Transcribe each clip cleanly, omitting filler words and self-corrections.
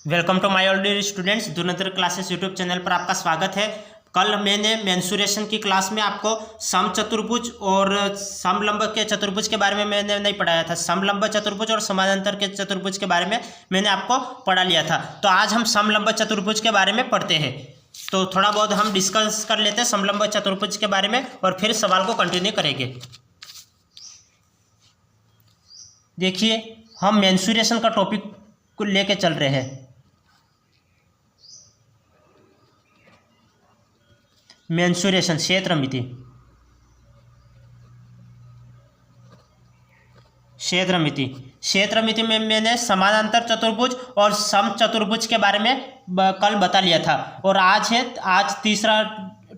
Welcome to my all dear students. Dhurandhar classes YouTube channel पर आपका स्वागत है। कल मैंने मेंसुरेशन की क्लास में आपको समचतुर्भुज और समलंब के चतुर्भुज के बारे में मैंने नहीं पढ़ाया था। समलंब चतुर्भुज और समानांतर के चतुर्भुज के बारे में मैंने आपको पढ़ा लिया था। तो आज हम समलंब चतुर्भुज के बारे में पढ़ते हैं। तो थोड़ा बहुत हम डिस्कस कर लेते हैं समलंब चतुर्भुज के बारे में और फिर सवाल को कंटिन्यू करेंगे। देखिए, हम मेंसुरेशन का टॉपिक को लेके चल रहे हैं। मेंसुरेशन क्षेत्रमिति में मैंने समानांतर चतुर्भुज और समचतुर्भुज के बारे में कल बता लिया था। और आज तीसरा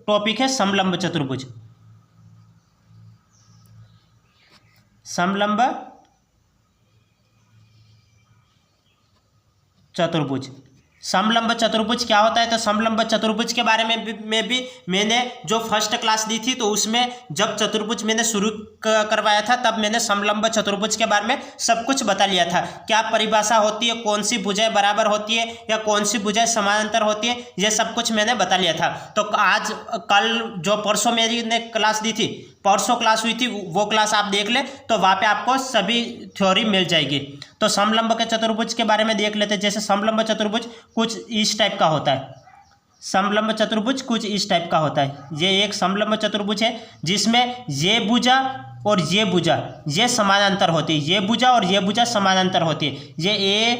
टॉपिक है समलंब चतुर्भुज। समलंब चतुर्भुज क्या होता है? तो समलंब चतुर्भुज के बारे में भी मैंने जो फर्स्ट क्लास दी थी, तो उसमें जब चतुर्भुज मैंने शुरू करवाया था तब मैंने समलंब चतुर्भुज के बारे में सब कुछ बता लिया था। क्या परिभाषा होती है, कौन सी भुजाएं बराबर होती है या कौन सी भुजाएं समानांतर होती है, ये सब कुछ मैंने बता लिया था। तो आज कल जो परसों मेरी ने क्लास दी थी, परसों क्लास हुई थी, वो क्लास आप देख ले तो वहाँ पे आपको सभी थ्योरी मिल जाएगी। तो समलंब के चतुर्भुज के बारे में देख लेते हैं। जैसे समलंब चतुर्भुज कुछ इस टाइप का होता है। समलंब चतुर्भुज कुछ इस टाइप का होता है। ये एक समलंब चतुर्भुज है जिसमें ये भुजा और ये भुजा ये समानांतर होती है। ये भुजा और ये भुजा समानांतर होती है। ये ए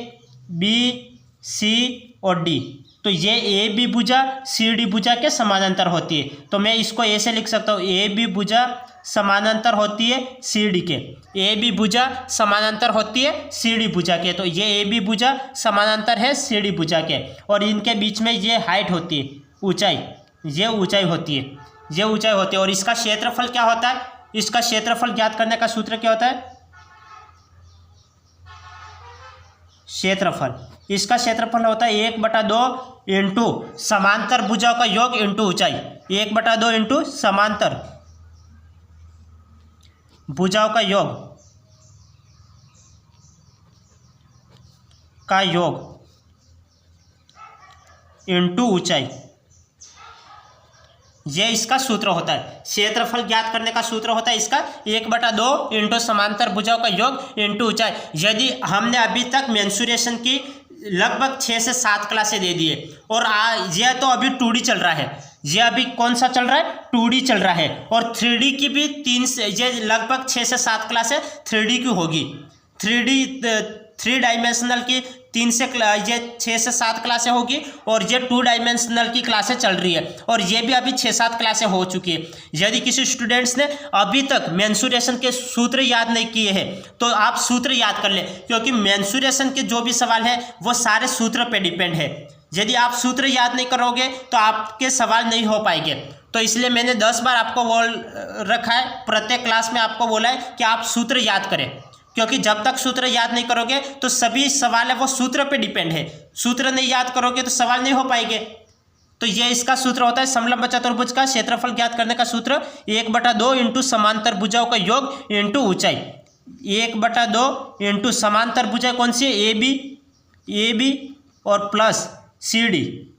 बी सी और डी, तो ये ए बी भुजा सी डी भुजा के समानांतर होती है। तो मैं इसको ऐसे लिख सकता हूँ, ए बी भुजा समानांतर होती है सी डी के। ए बी भुजा समानांतर होती है सी डी भुजा के। तो ये ए बी भुजा समानांतर है सी डी भुजा के और इनके बीच में ये हाइट होती है, ऊंचाई, ये ऊंचाई होती है, ये ऊंचाई होती है। और इसका क्षेत्रफल क्या होता है? इसका क्षेत्रफल ज्ञात करने का सूत्र क्या होता है? इसका क्षेत्रफल होता है 1/2 इंटू समांतर भुजाओं का योग इंटू ऊंचाई। 1/2 इंटू समांतर भुजाओं का योग इंटू ऊंचाई, ये इसका सूत्र होता है। क्षेत्रफल ज्ञात करने का सूत्र होता है इसका 1/2 इंटू समांतर भुजाओं का योग इंटू ऊंचाई। यदि हमने अभी तक मेंसुरेशन की लगभग 6 से 7 क्लासें दे दी है और यह तो अभी 2D चल रहा है। ये अभी कौन सा चल रहा है? 2D चल रहा है। और 3D की भी ये लगभग 6 से 7 क्लासें 3D की होगी। 3 डायमेंशनल की 3 से ये 6 से 7 क्लासें होगी और ये 2 डायमेंशनल की क्लासें चल रही है और ये भी अभी 6-7 क्लासें हो चुकी है। यदि किसी स्टूडेंट्स ने अभी तक मेंसुरेशन के सूत्र याद नहीं किए हैं तो आप सूत्र याद कर लें, क्योंकि मेंसुरेशन के जो भी सवाल है वो सारे सूत्र पे डिपेंड है। यदि आप सूत्र याद नहीं करोगे तो आपके सवाल नहीं हो पाएंगे। तो इसलिए मैंने 10 बार आपको बोल रखा है, प्रत्येक क्लास में आपको बोला है कि आप सूत्र याद करें, क्योंकि जब तक सूत्र याद नहीं करोगे तो सभी सवाल है वो सूत्र पे डिपेंड है। सूत्र नहीं याद करोगे तो सवाल नहीं हो पाएंगे। तो ये इसका सूत्र होता है समलंब चतुर्भुज का क्षेत्रफल ज्ञात करने का सूत्र 1/2 इंटू समांतर भुजाओं का योग इंटू ऊंचाई। 1/2 इंटू समांतर भुजाएं कौन सी है? ए बी और प्लस सी डी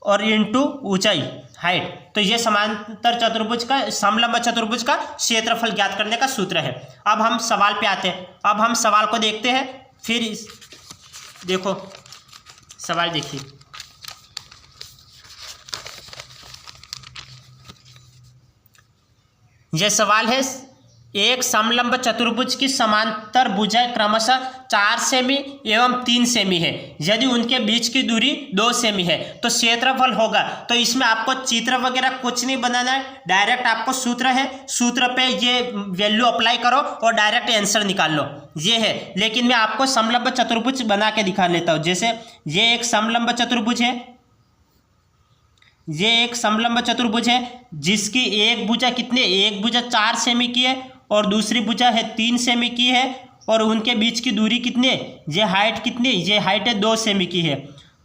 और इंटू ऊंचाई, हाइट। तो ये समांतर चतुर्भुज का, समलंब चतुर्भुज का क्षेत्रफल ज्ञात करने का सूत्र है। अब हम सवाल पे आते हैं। अब हम सवाल को देखते हैं। फिर देखो सवाल देखिए। यह सवाल है, एक समलंब चतुर्भुज की समांतर भुजाएं क्रमशः 4 सेमी एवं 3 सेमी है। यदि उनके बीच की दूरी 2 सेमी है तो क्षेत्रफल होगा। तो इसमें आपको चित्र वगैरह कुछ नहीं बनाना है, डायरेक्ट आपको सूत्र है, सूत्र पे ये वैल्यू अप्लाई करो और डायरेक्ट आंसर निकाल लो, ये है। लेकिन मैं आपको समलंब चतुर्भुज बना के दिखा लेता हूँ। जैसे ये एक समलंब चतुर्भुज है, ये एक समलंब चतुर्भुज है जिसकी एक भुजा एक भुजा 4 सेमी की है और दूसरी भुजा है 3 सेमी की है और उनके बीच की दूरी कितनी है? ये हाइट कितनी? ये हाइट है 2 सेमी की है।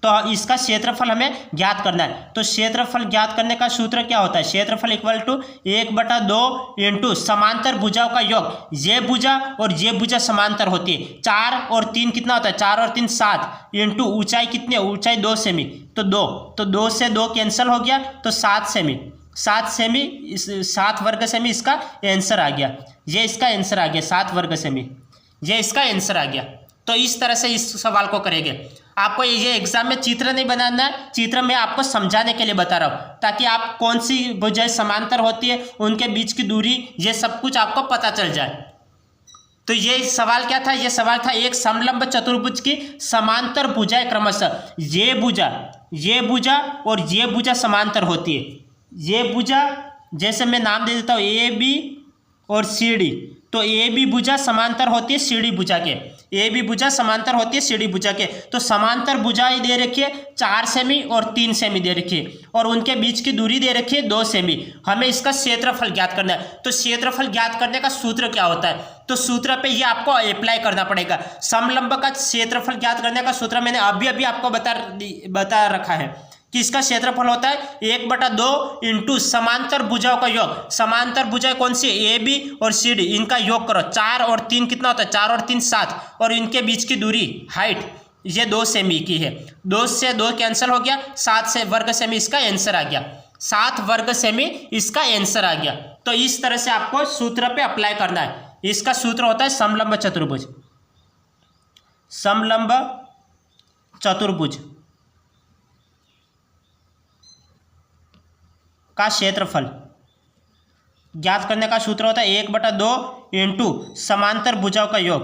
तो इसका क्षेत्रफल हमें ज्ञात करना है। तो क्षेत्रफल ज्ञात करने का सूत्र क्या होता है, क्षेत्रफल इक्वल टू 1/2 इंटू समांतर भुजाओं का योग। ये भुजा और ये भुजा समांतर होती है। 4 और 3 कितना होता है, 4 और 3 7 इंटू ऊंचाई कितनी है, ऊंचाई 2 सेमी, तो 2, तो 2 से 2 कैंसिल हो गया, तो 7 सेमी, 7 सेमी, 7 वर्ग सेमी इसका आंसर आ गया। ये इसका आंसर आ गया 7 वर्ग सेमी, ये इसका आंसर आ गया। तो इस तरह से इस सवाल को करेंगे। आपको ये एग्जाम में चित्र नहीं बनाना है, चित्र मैं आपको समझाने के लिए बता रहा हूँ, ताकि आप कौन सी भुजाएं समांतर होती है, उनके बीच की दूरी, ये सब कुछ आपको पता चल जाए। तो ये सवाल क्या था, ये सवाल था एक समलंब चतुर्भुज की समांतर भुजाएं क्रमशः ये भुजा और ये भुजा समांतर होती है। ये भुजा जैसे मैं नाम दे देता हूँ ए बी और सी डी, तो ए बी भुजा समांतर होती है सी डी भुजा के, ए बी भुजा समांतर होती है सी डी भुजा के। तो समांतर भुजाएं दे रखी है 4 सेमी और 3 सेमी दे रखी है, और उनके बीच की दूरी दे रखी है 2 सेमी। हमें इसका क्षेत्रफल ज्ञात करना है। तो क्षेत्रफल ज्ञात करने का सूत्र क्या होता है, तो सूत्र पे ये आपको अप्लाई करना पड़ेगा। समलंब का क्षेत्रफल ज्ञात करने का सूत्र मैंने अभी आपको बता रखा है कि इसका क्षेत्रफल होता है 1/2 इंटू समांतर भुजाओं का योग। समांतर भुजाएं कौन सी, ए बी और सी डी, इनका योग करो। 4 और 3 कितना होता है, 4 और 3 7, और इनके बीच की दूरी हाइट ये 2 सेमी की है। 2 से 2 कैंसिल हो गया, 7 से वर्ग सेमी इसका आंसर आ गया, 7 वर्ग सेमी इसका आंसर आ गया। तो इस तरह से आपको सूत्र पे अप्लाई करना है। इसका सूत्र होता है समलंब चतुर्भुज, समलंब चतुर्भुज का क्षेत्रफल ज्ञात करने का सूत्र होता है 1/2 इंटू समांतर भुजाओं का योग,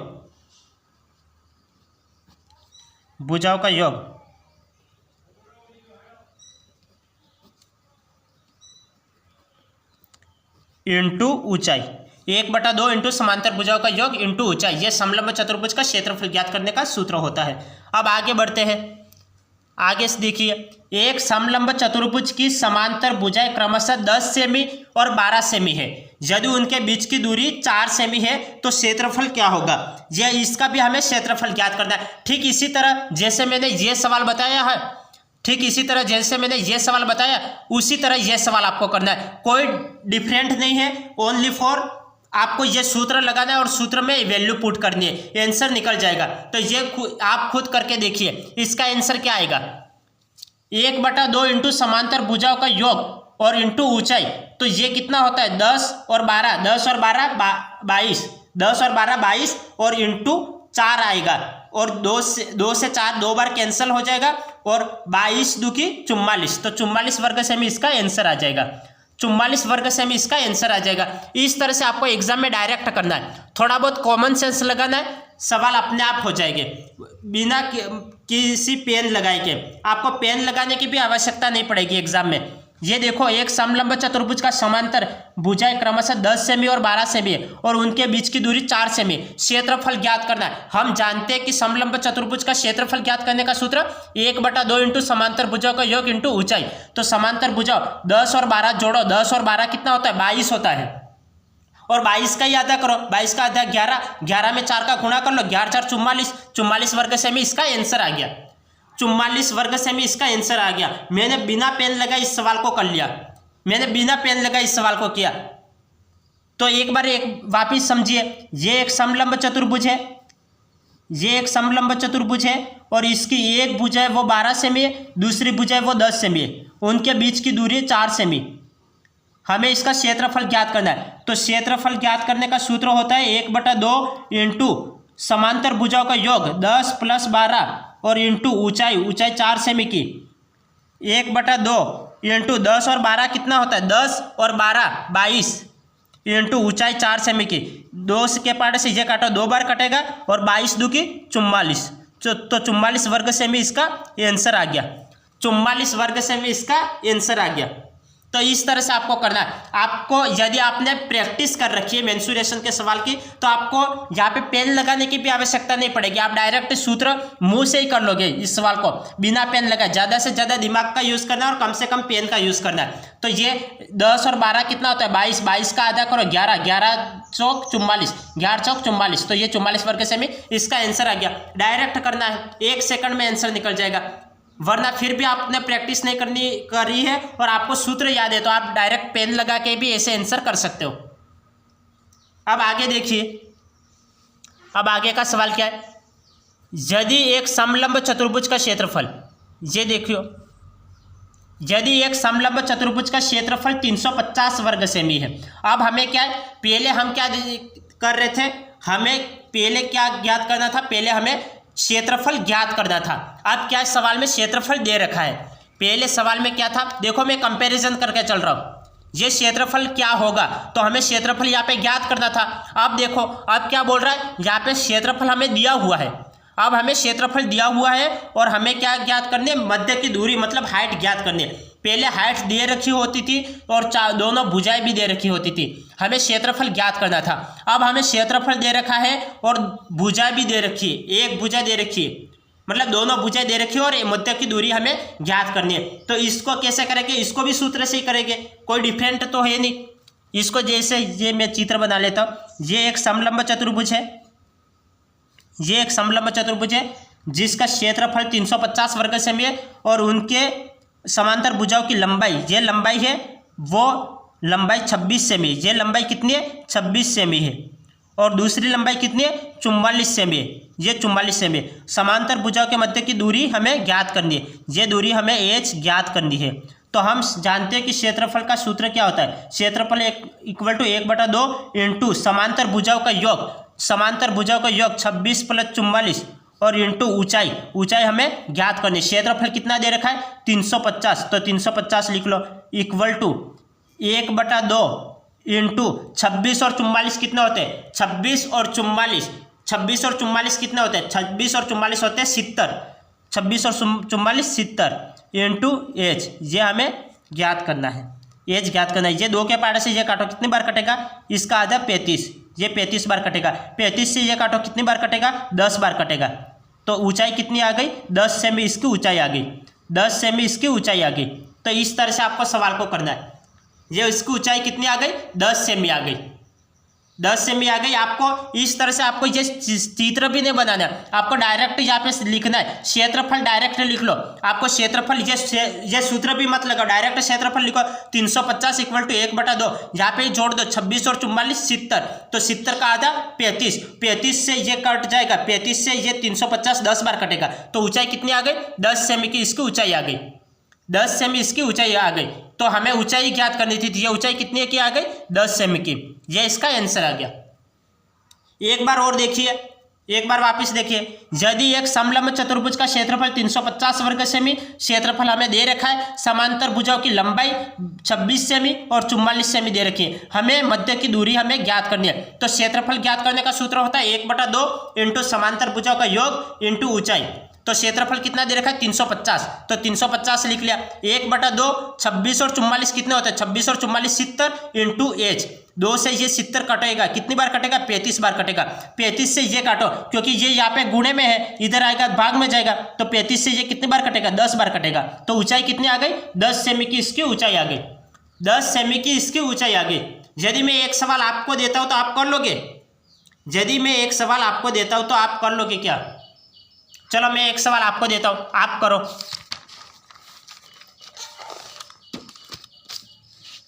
भुजाओं का योग इंटू ऊंचाई। 1/2 इंटू समांतर भुजाओं का योग इंटू ऊंचाई, यह समलंब चतुर्भुज का क्षेत्रफल ज्ञात करने का सूत्र होता है। अब आगे बढ़ते हैं। आगे से देखिए, एक समलंब चतुर्भुज की समांतर भुजाएं क्रमशः 10 सेमी और 12 सेमी है। यदि उनके बीच की दूरी 4 सेमी है तो क्षेत्रफल क्या होगा, यह इसका भी हमें क्षेत्रफल ज्ञात करना है। ठीक इसी तरह जैसे मैंने ये सवाल बताया है, ठीक इसी तरह जैसे मैंने ये सवाल बताया, उसी तरह यह सवाल आपको करना है। कोई डिफरेंट नहीं है, ओनली फॉर आपको ये सूत्र लगाना है और सूत्र में वैल्यू पुट करनी है, आंसर निकल जाएगा। तो ये आप खुद करके देखिए, इसका आंसर क्या आएगा, 1/2 इंटू समांतर भुजाओं का योग और इंटू ऊंचाई। तो ये कितना होता है 10 और 12, 10 और 12 22, 10 और 12 22, और इंटू 4 आएगा, और 2 से 4 2 बार कैंसिल हो जाएगा, और 22 दूकी 44, तो 44 वर्ग सेमी इसका आंसर आ जाएगा। 44 वर्ग सेमी इसका आंसर आ जाएगा। इस तरह से आपको एग्जाम में डायरेक्ट करना है, थोड़ा बहुत कॉमन सेंस लगाना है, सवाल अपने आप हो जाएंगे बिना किसी पेन लगाए के। आपको पेन लगाने की भी आवश्यकता नहीं पड़ेगी एग्जाम में। ये देखो, एक समलंब चतुर्भुज का समांतर भुजाएं क्रमशः 10 सेमी और 12 सेमी है, और उनके बीच की दूरी 4 सेमी। क्षेत्रफल ज्ञात करना है। हम जानते हैं कि समलंब चतुर्भुज का क्षेत्रफल ज्ञात करने का सूत्र 1/2 इंटू समांतर भुजाओं का योग इंटू ऊंचाई। तो समांतर भुजाओं 10 और 12 जोड़ो, 10 और 12 कितना होता है 22 होता है, और 22 का ही आधा करो, 22 का आधा 11, 11 में 4 का गुणा कर लो, 11 4 44, 44 वर्ग सेमी इसका आंसर आ गया। 44 वर्ग सेमी इसका आंसर आ गया। मैंने बिना पेन लगाए इस सवाल को कर लिया, मैंने बिना पेन लगाए इस सवाल को किया। तो एक बार वापिस समझिए, ये एक समलंब चतुर्भुज है, ये एक समलंब चतुर्भुज है, और इसकी एक भुजा है वो 12 सेमी है, दूसरी भुजा है वो 10 सेमी है, उनके बीच की दूरी 4 सेमी। हमें इसका क्षेत्रफल ज्ञात करना है। तो क्षेत्रफल ज्ञात करने का सूत्र होता है 1/2 इंटू समांतर भुजाओं का योग 10 + 12 और इंटू ऊंचाई, ऊंचाई 4 सेमी की, 1/2 इंटू 10 और 12 कितना होता है 10 और 12 22 इंटू ऊंचाई 4 सेमी की। 2 के पार्ट से ये काटो, 2 बार कटेगा, और 22 दूकी 44, तो 44 वर्ग सेमी इसका आंसर आ गया। 44 वर्ग सेमी इसका आंसर आ गया। तो इस तरह से आपको करना है। आपको यदि आपने प्रैक्टिस कर रखी है मेंसुरेशन के सवाल की, तो आपको यहाँ पे पेन लगाने की भी आवश्यकता नहीं पड़ेगी, आप डायरेक्ट सूत्र मुंह से ही कर लोगे इस सवाल को बिना पेन लगाए। ज़्यादा से ज़्यादा दिमाग का यूज़ करना है और कम से कम पेन का यूज़ करना है। तो ये 10 और 12 कितना होता है 22, 22 का आधा करो 11, 11 चौक 44, 11 चौक 44, तो ये 44 वर्ग सेमी इसका आंसर आ गया। डायरेक्ट करना है, 1 सेकंड में आंसर निकल जाएगा। वरना फिर भी आपने प्रैक्टिस नहीं करी है और आपको सूत्र याद है तो आप डायरेक्ट पेन लगा के भी ऐसे आंसर कर सकते हो। अब आगे देखिए, अब आगे का सवाल क्या है, यदि एक समलंब चतुर्भुज का क्षेत्रफल, ये देखियो, यदि एक समलंब चतुर्भुज का क्षेत्रफल 350 वर्ग सेमी है। अब हमें क्या है, पहले हम क्या कर रहे थे, हमें पहले क्या ज्ञात करना था, पहले हमें क्षेत्रफल ज्ञात करना था। अब क्या सवाल में क्षेत्रफल दे रखा है, पहले सवाल में क्या था, देखो मैं कंपैरिजन करके चल रहा हूँ, ये क्षेत्रफल क्या होगा, तो हमें क्षेत्रफल यहाँ पे ज्ञात करना था। अब देखो अब क्या बोल रहा है, यहाँ पे क्षेत्रफल हमें दिया हुआ है, अब हमें क्षेत्रफल दिया हुआ है और हमें क्या ज्ञात करनी है, मध्य की दूरी मतलब हाइट ज्ञात करनी है। पहले हाइट दे रखी होती थी और दोनों भुजाएं भी दे रखी होती थी, हमें क्षेत्रफल ज्ञात करना था। अब हमें क्षेत्रफल दे रखा है और भुजा भी दे रखी है, एक भुजा दे रखी है, मतलब दोनों भुजाएं दे रखी है और मध्य की दूरी हमें ज्ञात करनी है। तो इसको कैसे करेंगे, इसको भी सूत्र से ही करेंगे, कोई डिफरेंट तो है नहीं। इसको जैसे ये मैं चित्र बना लेता हूँ, ये एक समलंब चतुर्भुज है, ये एक समलंब चतुर्भुज है जिसका क्षेत्रफल 350 वर्ग सेमी है और उनके समांतर भुजाओं की लंबाई, ये लंबाई है वो लंबाई 26 सेमी, ये लंबाई कितनी है 26 सेमी है और दूसरी लंबाई कितनी है 44 सेमी है, ये 44 सेमी है। समांतर भुजाओं के मध्य की दूरी हमें ज्ञात करनी है, ये दूरी हमें एच ज्ञात करनी है। तो हम जानते हैं कि क्षेत्रफल का सूत्र क्या होता है, क्षेत्रफल इक्वल टू 1/2 इंटू समांतर भुजाओं का योग, समांतर भुजाओं का योग 26 + 44 और इंटू ऊंचाई, ऊंचाई हमें ज्ञात करनी। क्षेत्रफल कितना दे रखा है 350, तो 350 लिख लो, इक्वल टू 1/2 इंटू 26 और 44 कितने होते हैं 26 और 44, 26 और 44 कितने होते हैं 26 और 44 होते हैं 70, 26 और 44 70 इंटू एच, ये हमें ज्ञात करना है, एच ज्ञात करना है। ये 2 के पार्ट से ये काटो कितनी बार कटेगा, इसका आधा 35, ये 35 बार कटेगा, 35 से ये काटो कितनी बार कटेगा 10 बार कटेगा। तो ऊंचाई कितनी आ गई 10 सेमी इसकी ऊंचाई आ गई, 10 सेमी इसकी ऊंचाई आ गई। तो इस तरह से आपको सवाल को करना है, ये इसकी ऊंचाई कितनी आ गई 10 सेमी आ गई, 10 सेमी आ गई। आपको इस तरह से आपको ये चित्र भी नहीं बनाना है, आपको डायरेक्ट यहाँ पे लिखना है, क्षेत्रफल डायरेक्ट लिख लो। आपको क्षेत्रफल ये सूत्र भी मत लगाओ, डायरेक्ट क्षेत्रफल लिखो 350 = 1/2, यहाँ पे जोड़ दो 26 और 44 70, तो 70 का आधा 35, 35 से ये कट जाएगा, 35 से ये 350 10 बार कटेगा, तो ऊंचाई कितनी आ गई 10 सेमी की इसकी ऊंचाई आ गई, 10 सेमी इसकी ऊंचाई आ गई। तो हमें ऊंचाई ज्ञात करनी थी, ये ऊंचाई कितनी की आ गई 10 सेमी की, ये इसका आंसर आ गया। एक बार और देखिए, एक बार वापस देखिए, यदि एक समलंब चतुर्भुज का क्षेत्रफल 350 वर्ग सेमी, क्षेत्रफल हमें दे रखा है, समांतर भुजाओं की लंबाई 26 सेमी और 44 सेमी दे रखी है, हमें मध्य की दूरी हमें ज्ञात करनी है। तो क्षेत्रफल ज्ञात करने का सूत्र होता है 1/2 इंटू समांतर भुजाओं का योग इंटू ऊंचाई। तो क्षेत्रफल कितना दे रखा है 350, तो 350 लिख लिया, 1/2 26 और 44 कितने होते हैं 26 और 44 70 इंटू एच, 2 से ये 70 कटेगा, कितनी बार कटेगा 35 बार कटेगा, 35 से ये काटो क्योंकि ये यहाँ पे गुणे में है, इधर आएगा भाग में जाएगा, तो 35 से ये कितनी बार कटेगा 10 बार कटेगा। तो ऊंचाई कितनी आ गई 10 सेमी की इसकी ऊंचाई आ गई, 10 सेमी की इसकी ऊंचाई आ गई। यदि मैं एक सवाल आपको देता हूँ तो आप कर लोगे, यदि मैं एक सवाल आपको देता हूँ तो आप कर लोगे क्या? चलो मैं एक सवाल आपको देता हूं, आप करो।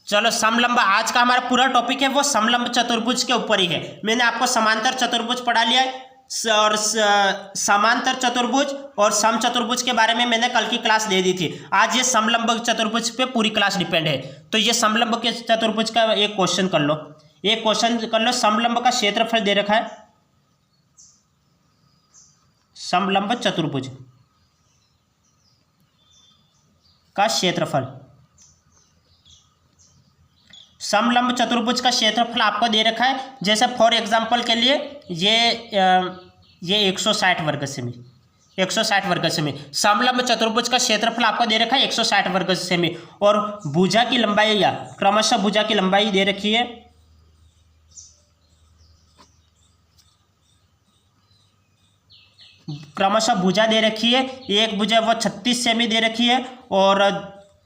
चलो समलंब, आज का हमारा पूरा टॉपिक है वो समलंब चतुर्भुज के ऊपर ही है। मैंने आपको समांतर चतुर्भुज पढ़ा लिया है और समांतर चतुर्भुज और सम चतुर्भुज के बारे में मैंने कल की क्लास दे दी थी। आज ये समलंब चतुर्भुज पे पूरी क्लास डिपेंड है। तो ये समलंब के चतुर्भुज का एक क्वेश्चन कर लो, एक क्वेश्चन कर लो। समलंब का क्षेत्रफल दे रखा है, समलंब चतुर्भुज का क्षेत्रफल, समलंब चतुर्भुज का क्षेत्रफल आपको दे रखा है। जैसे फॉर एग्जांपल के लिए ये 160 वर्ग सेमी, 160 वर्ग सेमी समलंब चतुर्भुज का क्षेत्रफल आपको दे रखा है 160 वर्ग सेमी, और भुजा की लंबाई या क्रमशः भुजा की लंबाई दे रखी है क्रमशः भुजा दे रखी है। एक भुजा वो 36 सेमी दे रखी है और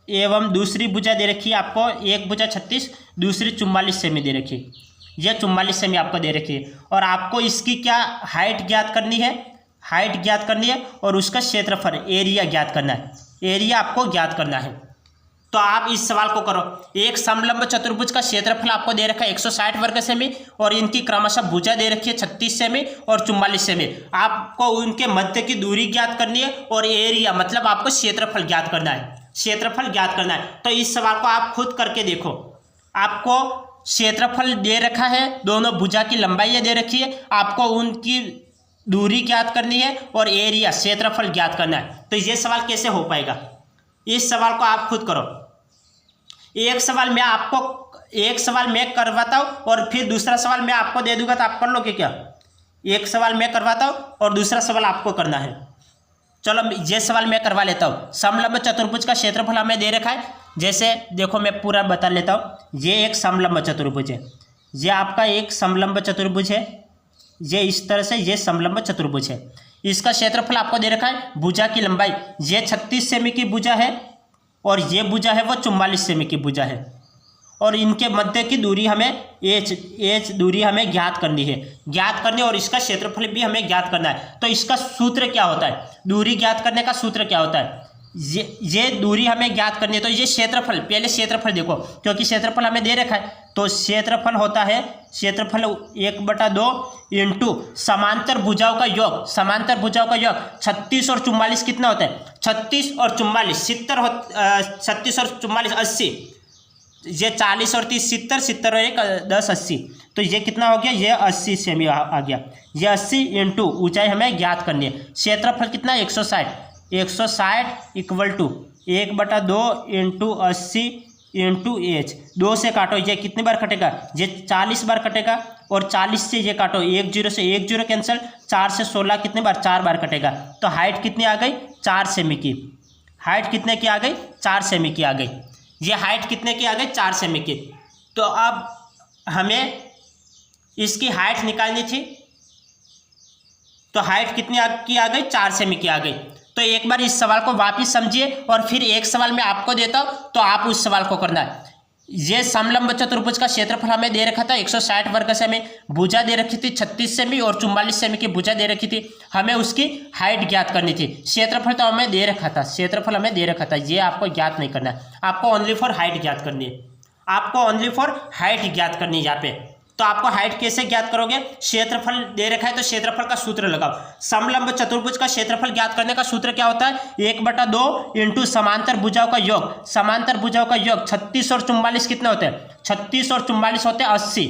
एवं दूसरी भुजा दे रखी है आपको, एक भुजा 36 दूसरी 44 सेमी दे रखी है, यह 44 सेमी आपको दे रखी है। और आपको इसकी क्या हाइट ज्ञात करनी है, हाइट ज्ञात करनी है और उसका क्षेत्रफल एरिया ज्ञात करना है, एरिया आपको ज्ञात करना है। तो आप इस सवाल को करो। एक समलंब चतुर्भुज का क्षेत्रफल आपको दे रखा है 160 वर्ग सेमी और इनकी क्रमशः भुजा दे रखी है 36 सेमी और 44 सेमी। आपको उनके मध्य की दूरी ज्ञात करनी है और एरिया मतलब आपको क्षेत्रफल ज्ञात करना है, क्षेत्रफल ज्ञात करना है। तो इस सवाल को आप खुद करके देखो। आपको क्षेत्रफल दे रखा है, दोनों भुजा की लंबाई दे रखी है, आपको उनकी दूरी ज्ञात करनी है और एरिया क्षेत्रफल ज्ञात करना है। तो ये सवाल कैसे हो पाएगा? इस सवाल को आप खुद करो। एक सवाल मैं करवाता हूँ और फिर दूसरा सवाल मैं आपको दे दूंगा, तो आप कर लोगे क्या? एक सवाल मैं करवाता हूँ और दूसरा सवाल आपको करना है। चलो ये सवाल मैं करवा लेता हूँ। समलंब चतुर्भुज का क्षेत्रफल हमें दे रखा है, जैसे देखो मैं पूरा बता लेता हूँ। ये एक समलंब चतुर्भुज है, ये आपका एक समलंब चतुर्भुज है, ये इस तरह से ये समलंब चतुर्भुज है। इसका क्षेत्रफल आपको दे रखा है। भुजा की लंबाई ये 36 सेमी की भुजा है और ये भुजा है वो 44 सेमी की भुजा है और इनके मध्य की दूरी हमें एच दूरी हमें ज्ञात करनी है, और इसका क्षेत्रफल भी हमें ज्ञात करना है। तो इसका सूत्र क्या होता है? दूरी ज्ञात करने का सूत्र क्या होता है? ये दूरी हमें ज्ञात करनी है। तो ये क्षेत्रफल, पहले क्षेत्रफल देखो, क्योंकि क्षेत्रफल हमें दे रखा है। तो क्षेत्रफल होता है, क्षेत्रफल 1/2 इंटू समांतर भुजाओं का योग। समांतर भुजाओं का योग 36 और 44 कितना होता है? 36 और 44 36 और 44 80। ये 40 और 30 70, 70 और 1 10 80। तो ये कितना हो गया? ये 80 सेमी आ गया। ये 80 इंटू ऊंचाई हमें ज्ञात करनी है। क्षेत्रफल कितना? 160 equal to 1/2 into 80 into H. 2 से काटो, ये कितनी बार कटेगा? ये 40 बार कटेगा और 40 से ये काटो, 1 0 से 1 0 कैंसिल, 4 से 16 कितनी बार? 4 बार कटेगा। तो हाइट कितनी आ गई? 4 सेमी की। हाइट कितने की आ गई? 4 सेमी की आ गई। ये हाइट कितने की आ गई? 4 सेमी की। तो अब हमें इसकी हाइट निकालनी थी, तो हाइट कितनी की आ गई? 4 सेमी की आ गई। तो एक बार इस सवाल को वापस समझिए और फिर एक सवाल मैं आपको देता हूं, तो आप उस सवाल को करना है। ये समलंब चतुर्भुज का क्षेत्रफल हमें दे रखा था 160 वर्ग सेमी, भुजा दे रखी थी 36 सेमी और 44 सेमी की भुजा दे रखी थी। हमें उसकी हाइट ज्ञात करनी थी। क्षेत्रफल तो हमें दे रखा था, क्षेत्रफल हमें दे रखा था, ये आपको ज्ञात नहीं करना है। आपको ओनली फॉर हाइट ज्ञात करनी है, आपको ओनली फॉर हाइट ज्ञात करनी है यहाँ पे। तो आपको हाइट कैसे ज्ञात करोगे? क्षेत्रफल दे रखा है तो क्षेत्रफल का सूत्र लगाओ। समलंब चतुर्भुज का क्षेत्रफल ज्ञात करने का सूत्र क्या होता है? 1/2 इंटू समांतर भुजाओं का योग। समांतर भुजाओं का योग 36 और 44 कितने होते हैं? 36 और 44 होते हैं 80।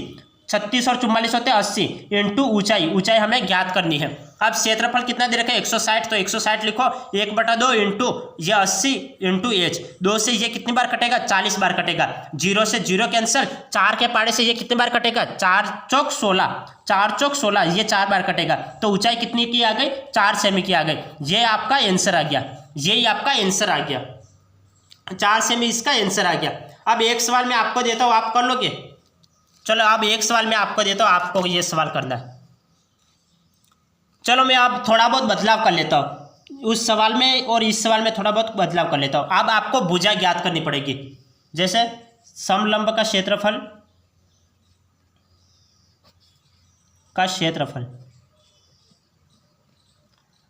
36 और 44 होते हैं 80 इंटू ऊंचाई। ऊंचाई हमें ज्ञात करनी है। अब क्षेत्रफल कितना दे रखा है? 160। तो 160 लिखो, 1/2 इंटू ये 80 इंटू एच। 2 से ये कितनी बार कटेगा? 40 बार कटेगा। 0 से 0 कैंसिल, 4 के पाड़े से ये कितनी बार कटेगा? 4 चौक 16, 4 चौक 16, ये 4 बार कटेगा। तो ऊंचाई कितनी की आ गई? 4 सेमी की आ गई। ये आपका आंसर आ गया, यही आपका आंसर आ गया। 4 सेमी इसका आंसर आ गया। अब एक सवाल मैं आपको देता हूँ, आप कर लोगे? चलो अब एक सवाल मैं आपको देता हूँ, आपको ये सवाल करना है। चलो मैं अब थोड़ा बहुत बदलाव कर लेता हूँ उस सवाल में और इस सवाल में थोड़ा बहुत बदलाव कर लेता हूँ। अब आपको भुजा ज्ञात करनी पड़ेगी। जैसे समलंब का क्षेत्रफल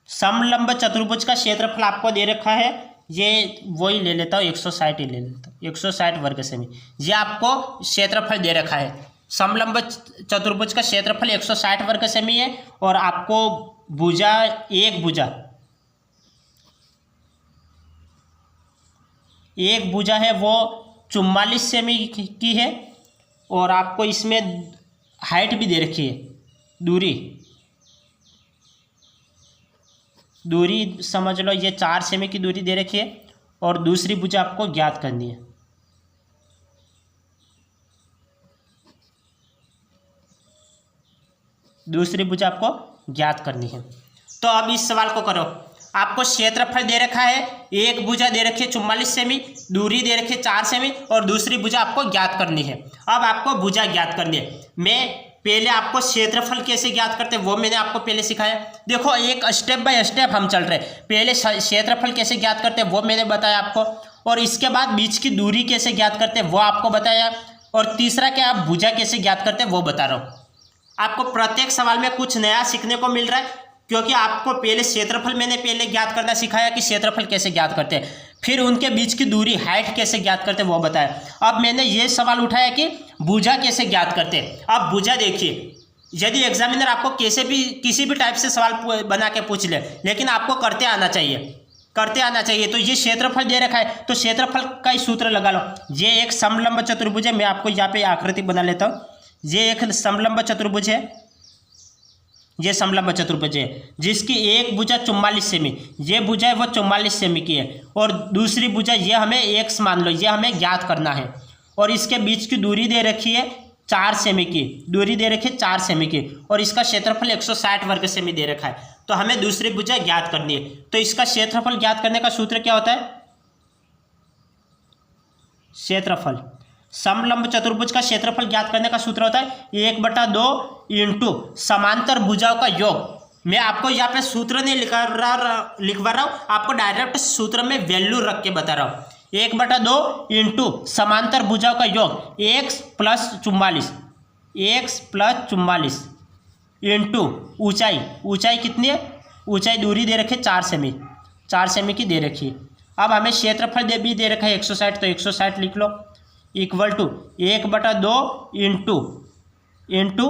समलंब चतुर्भुज का क्षेत्रफल आपको दे रखा है। ये वही ले लेता हूँ, 160 ही ले लेता हूँ, 160 वर्ग सेमी। ये आपको क्षेत्रफल दे रखा है। समलंब चतुर्भुज का क्षेत्रफल 160 वर्ग सेमी है और आपको भुजा एक भुजा है वो 44 सेमी की है और आपको इसमें हाइट भी दे रखी है। दूरी समझ लो, ये 4 सेमी की दूरी दे रखी है और दूसरी भुजा आपको ज्ञात करनी है। दूसरी भुजा आपको ज्ञात करनी है। तो अब इस सवाल को करो। आपको क्षेत्रफल दे रखा है, एक भुजा दे रखी है 44 सेमी, दूरी दे रखी है 4 सेमी और दूसरी भुजा आपको ज्ञात करनी है। अब आपको भुजा ज्ञात करनी है। मैं पहले आपको क्षेत्रफल कैसे ज्ञात करते हैं वो मैंने आपको पहले सिखाया। देखो एक स्टेप बाय स्टेप हम चल रहे हैं। पहले क्षेत्रफल कैसे ज्ञात करते हैं वो मैंने बताया आपको, और इसके बाद बीच की दूरी कैसे ज्ञात करते हैं वो आपको बताया, और तीसरा क्या आप भुजा कैसे ज्ञात करते हैं वो बता रहा हूँ। आपको प्रत्येक सवाल में कुछ नया सीखने को मिल रहा है, क्योंकि आपको पहले क्षेत्रफल मैंने पहले ज्ञात करना सिखाया कि क्षेत्रफल कैसे ज्ञात करते हैं, फिर उनके बीच की दूरी हाइट कैसे ज्ञात करते हैं वो बताया। अब मैंने ये सवाल उठाया कि भुजा कैसे ज्ञात करते हैं। अब भुजा देखिए, यदि एग्जामिनर आपको कैसे भी किसी भी टाइप से सवाल बना के पूछ ले, लेकिन आपको करते आना चाहिए। तो ये क्षेत्रफल दे रखा है, तो क्षेत्रफल का ही सूत्र लगा लो। ये एक समलंब चतुर्भुज है, मैं आपको यहाँ पे आकृति बना लेता हूँ। ये एक समलंब चतुर्भुज है, ये समलंब चतुर्भुज है जिसकी एक भुजा 44 सेमी, ये भुजा है वो 44 सेमी की है, और दूसरी भुजा ये हमें x मान लो, ये हमें ज्ञात करना है। और इसके बीच की दूरी दे रखी है 4 सेमी की, दूरी दे रखी है 4 सेमी की, और इसका क्षेत्रफल 160 वर्ग सेमी दे रखा है। तो हमें दूसरी भुजा ज्ञात करनी है। तो इसका क्षेत्रफल ज्ञात करने का सूत्र क्या होता है? क्षेत्रफल समलंब चतुर्भुज का क्षेत्रफल ज्ञात करने का सूत्र होता है 1/2 इंटू समांतर भुजाओं का योग। मैं आपको यहाँ पे सूत्र नहीं लिखवा रहा हूँ, आपको डायरेक्ट सूत्र में वैल्यू रख के बता रहा हूँ। 1/2 इंटू समांतर भुजाओं का योग x + 44 इंटू ऊंचाई कितनी है? ऊंचाई दूरी दे रखी है 4 सेमी की दे रखी है। अब हमें क्षेत्रफल भी दे रखा है 160, तो 160 लिख लो, equal to 1/2 into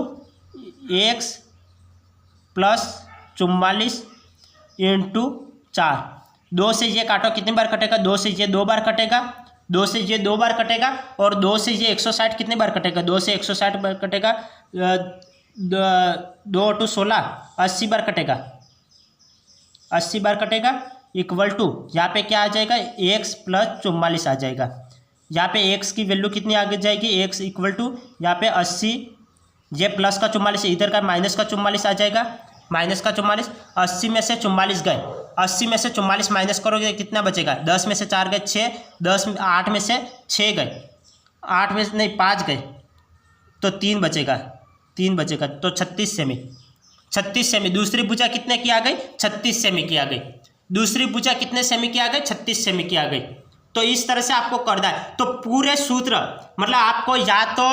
x + 44 into 4। 2 से ये काटो, कितनी बार कटेगा? 2 से ये 2 बार कटेगा, 2 से ये 2 बार कटेगा, और 2 से ये 160 कितनी बार कटेगा? 2 से 160 बार कटेगा, 2 × 16 80 बार कटेगा, 80 बार कटेगा, इक्वल टू यहाँ पे क्या आ जाएगा? x + 44 आ जाएगा। यहाँ पे x की वैल्यू कितनी आगे जाएगी? x इक्वल टू यहाँ पे 80, ये प्लस का 44, इधर का माइनस का 44 आ जाएगा, माइनस का 44। 80 में से 44 गए, 80 में से 44 माइनस करोगे कितना बचेगा? 10 में से 4 गए 6, 8 में से 6 गए, 8 में से नहीं 5 गए, तो 3 बचेगा, तो 36 सेमी। दूसरी भुजा कितने की आ गई? 36 सेमी की आ गई। दूसरी भुजा कितने सेमी की आ गई? 36 सेमी की आ गई। तो इस तरह से आपको करना है। तो पूरे सूत्र मतलब आपको या तो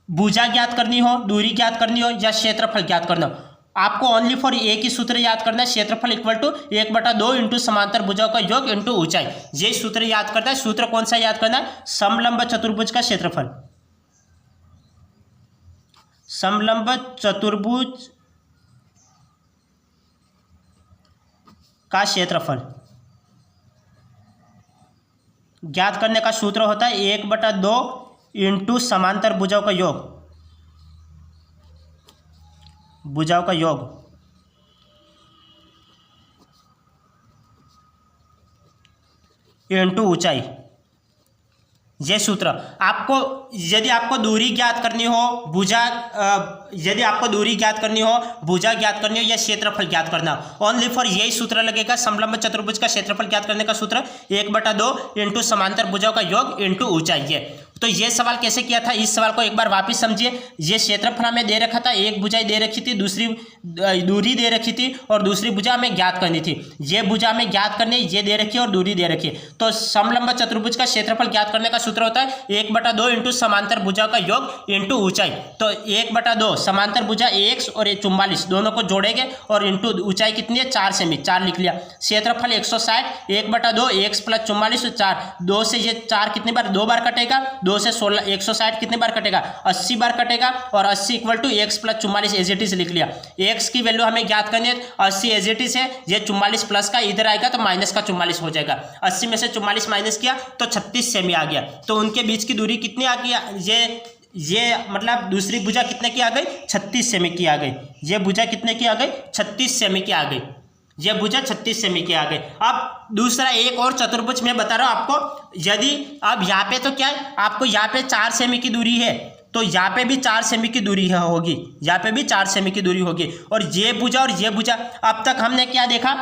भुजा ज्ञात करनी हो, दूरी ज्ञात करनी हो, या क्षेत्रफल ज्ञात करना हो, आपको ओनली फॉर एक ही सूत्र याद करना है, क्षेत्रफल इक्वल टू 1/2 इंटू समांतर भुजाओं का योग इंटू ऊंचाई। ये सूत्र याद करना है। सूत्र कौन सा याद करना है? समलंब चतुर्भुज का क्षेत्रफल, समलंब चतुर्भुज का क्षेत्रफल ज्ञात करने का सूत्र होता है 1/2 इंटू समांतर भुजाओं का योग, इंटू ऊंचाई। ये सूत्र आपको, यदि आपको दूरी ज्ञात करनी हो, भुजा ज्ञात करनी हो या क्षेत्रफल ज्ञात करना, ओनली फॉर यही सूत्र लगेगा। समलंब चतुर्भुज का क्षेत्रफल ज्ञात करने का सूत्र 1/2 इंटू समांतर भुजाओं का योग इंटू ऊंचाई। तो ये सवाल कैसे किया था, इस सवाल को एक बार वापस समझिए। ये क्षेत्रफल हमें दे रखा था, एक भुजा दे रखी थी, दूसरी दूरी दे रखी थी, और दूसरी भुजा हमें ज्ञात करनी थी। ये भुजा हमें ज्ञात करनी, ये दे रखी है और दूरी दे रखी है। तो समलंब चतुर्भुज का क्षेत्रफल ज्ञात करने का सूत्र होता है 1/2 इंटू समांतर भुजा का योग इंटू ऊंचाई। तो 1/2 समांतर भुजा x और 44 दोनों को जोड़ेंगे, और इंटू ऊंचाई कितनी है? 4 सेमी, 4 लिख लिया। क्षेत्रफल 160, 1/2 x + 44 4, 2 से ये 4 कितनी बार? 2 बार कटेगा, 2 से 16 160 कितनी बार कटेगा? 80 बार कटेगा, और 80 equal to x + 44 as it is लिख लिया। x की वैल्यू हमें ज्ञात करनी है, 80 एज इट इज है, ये 44 प्लस का इधर आएगा तो माइनस का 44 हो जाएगा। 80 में से 44 माइनस किया तो 36 सेमी आ गया। तो उनके बीच की दूरी कितनी आ गई? ये मतलब दूसरी भुजा कितने की आ गई? 36 सेमी की आ गई। ये भुजा कितने की आ गई? 36 सेमी की आ गई। ये भुजा 36 सेमी की आ गई। अब दूसरा एक और चतुर्भुज मैं बता रहा हूँ आपको। यदि अब यहाँ पे तो क्या है, आपको यहाँ पे 4 सेमी की दूरी है, तो यहाँ पे भी 4 सेमी की दूरी होगी, यहाँ पे भी 4 सेमी की दूरी होगी। और ये भुजा और ये भुजा, अब तक हमने क्या देखा?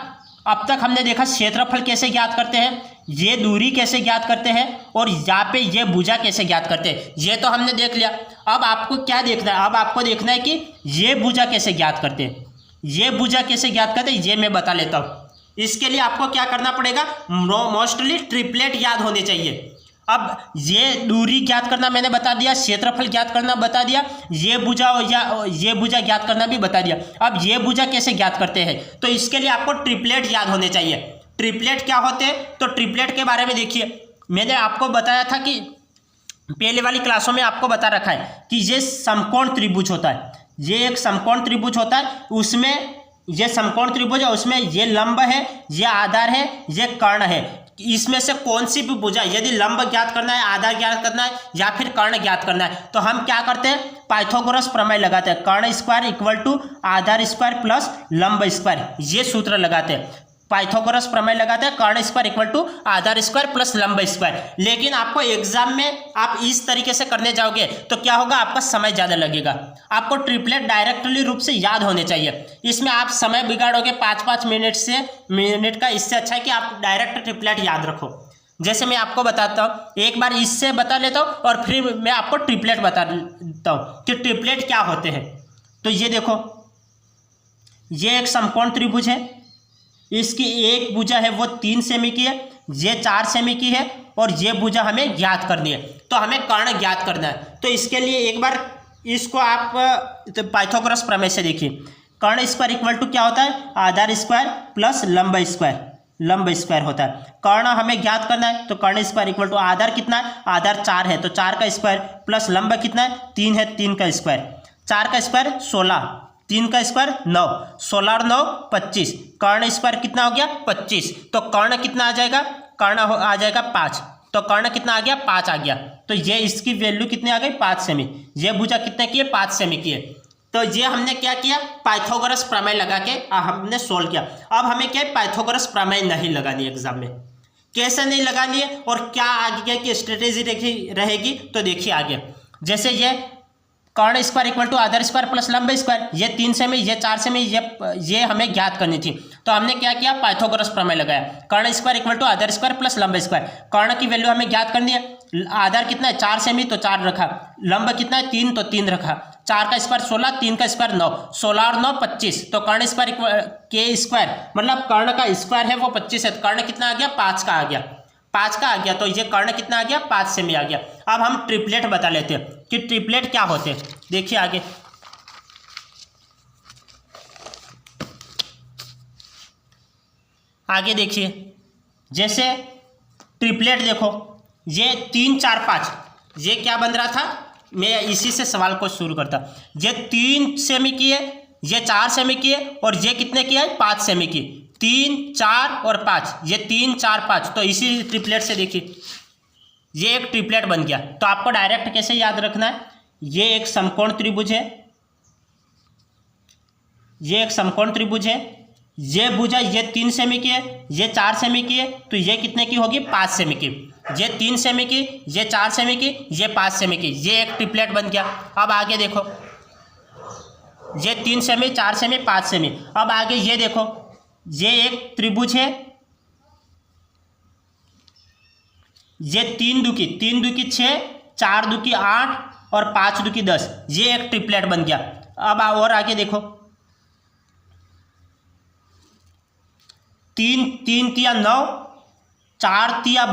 अब तक हमने देखा क्षेत्रफल कैसे ज्ञात करते हैं, ये दूरी कैसे ज्ञात करते हैं, और यहाँ पे ये भुजा कैसे ज्ञात करते हैं, ये तो हमने देख लिया। अब आपको क्या देखना है? अब आपको देखना है कि ये भुजा कैसे ज्ञात करते हैं। ये भुजा कैसे ज्ञात करते हैं ये मैं बता लेता हूँ। इसके लिए आपको क्या करना पड़ेगा? मोस्टली ट्रिपलेट याद होने चाहिए। अब ये दूरी ज्ञात करना मैंने बता दिया, क्षेत्रफल ज्ञात करना बता दिया, ये भुजा या ये भुजा ज्ञात करना भी बता दिया। अब ये भुजा कैसे ज्ञात करते हैं, तो इसके लिए आपको ट्रिपलेट याद होने चाहिए। ट्रिपलेट क्या होते हैं, तो ट्रिपलेट के बारे में देखिए, मैंने आपको बताया था कि पहले वाली क्लासों में आपको बता रखा है कि ये समकोण त्रिभुज होता है, ये एक समकोण त्रिभुज होता है, उसमें ये समकोण त्रिभुज है, उसमें ये लंब है, ये आधार है, ये कर्ण है। इसमें से कौन सी भी भुजा, यदि लंब ज्ञात करना है, आधार ज्ञात करना है या फिर कर्ण ज्ञात करना है, तो हम क्या करते हैं, पाइथागोरस प्रमेय लगाते हैं। कर्ण स्क्वायर इक्वल टू आधार स्क्वायर प्लस लंब स्क्वायर, ये सूत्र लगाते हैं। पाइथागोरस प्रमेय लगाते हैं, कर्ण स्क्वायर इक्वल टू आधार स्क्वायर प्लस लंब स्क्वायर। लेकिन आपको एग्जाम में आप इस तरीके से करने जाओगे तो क्या होगा, आपका समय ज़्यादा लगेगा। आपको ट्रिपलेट डायरेक्टली रूप से याद होने चाहिए। इसमें आप समय बिगाड़ोगे 5-5 मिनट का, इससे अच्छा है कि आप डायरेक्ट ट्रिपलेट याद रखो। जैसे मैं आपको बताता हूँ, एक बार इससे बता लेता हूँ और फिर मैं आपको ट्रिपलेट बता देता हूँ कि ट्रिपलेट क्या होते हैं। तो ये देखो, ये एक समकोण त्रिभुज है, इसकी एक भुजा है वो 3 सेमी की है, ये 4 सेमी की है और ये भुजा हमें ज्ञात करनी है। तो हमें कर्ण ज्ञात करना है। तो इसके लिए एक बार इसको आप पाइथागोरस प्रमेय से देखिए। कर्ण स्क्वायर इक्वल टू क्या होता है, आधार स्क्वायर प्लस लंब स्क्वायर, लंब स्क्वायर होता है। कर्ण हमें ज्ञात करना है, तो कर्ण स्क्वायर इक्वल टू आधार कितना है, आधार 4 है तो 4 का स्क्वायर प्लस लंब कितना है, 3 है, 3 का स्क्वायर, 4 का स्क्वायर 16, 3 का स्क्वायर 9, 16 और 9 25, कर्ण स्क्वायर कितना हो गया 25। तो कर्ण कितना आ जाएगा, कर्ण आ जाएगा 5। तो कर्ण कितना आ गया, 5 आ गया। तो ये इसकी वैल्यू कितनी आ गई, 5 सेमी। ये भुजा कितने की है, 5 सेमी की है। तो ये हमने क्या किया, पाइथागोरस प्रमेय लगा के हमने सोल्व किया। अब हमें क्या है, पाइथागोरस प्रमेय नहीं लगानी एग्जाम में। कैसे नहीं लगानी है और क्या आगे की स्ट्रेटेजी रहेगी, तो देखिए आगे। जैसे ये कर्ण स्क्वायर इक्वल टू आधार स्क्वायर प्लस लंब स्क्वायर, ये 3 सेमी, ये 4 सेमी, ये हमें ज्ञात करनी थी। तो हमने क्या किया, पाइथागोरस प्रमेय लगाया। कर्ण स्क्वायर इक्वल टू आधार स्क्वायर प्लस लंब स्क्वायर, कर्ण की वैल्यू हमें ज्ञात करनी है। आधार कितना है, 4 सेमी तो 4 रखा, लंब कितना है 3 तो 3 रखा, 4 का स्क्वायर 16, 3 का स्क्वायर 9, 16 और 9 25। तो कर्ण स्क्वायर के स्क्वायर मतलब कर्ण का स्क्वायर है वो 25 है, तो कर्ण कितना आ गया, 5 का आ गया, 5 का आ गया। तो ये कर्ण कितना आ गया, 5 सेमी आ गया। अब हम ट्रिपलेट बता लेते हैं कि ट्रिपलेट क्या होते हैं। देखिए आगे, आगे देखिए, जैसे ट्रिपलेट देखो, ये 3 4 5, ये क्या बन रहा था, मैं इसी से सवाल को शुरू करता। ये 3 सेमी की है, ये 4 सेमी की है और ये कितने की है, 5 सेमी की। 3 4 और 5, ये 3 4 5। तो इसी ट्रिपलेट से देखिए ये एक ट्रिपलेट बन गया। तो आपको डायरेक्ट कैसे याद रखना है, ये एक समकोण त्रिभुज है, ये एक समकोण त्रिभुज है, ये भुजा ये 3 सेमी की है, ये 4 सेमी की है, तो ये कितने की होगी, 5 सेमी की। ये 3 सेमी की, ये 4 सेमी की, ये 5 सेमी की, ये एक ट्रिपलेट बन गया। अब आगे देखो, ये 3 सेमी 4 सेमी 5 सेमी। अब आगे ये देखो, ये एक त्रिभुज है, ये 3 दुकी 6, 4 दुकी 8 और 5 दुकी 10, ये एक ट्रिपलेट बन गया। अब और आगे देखो, 3 तिया 9, 4 तिया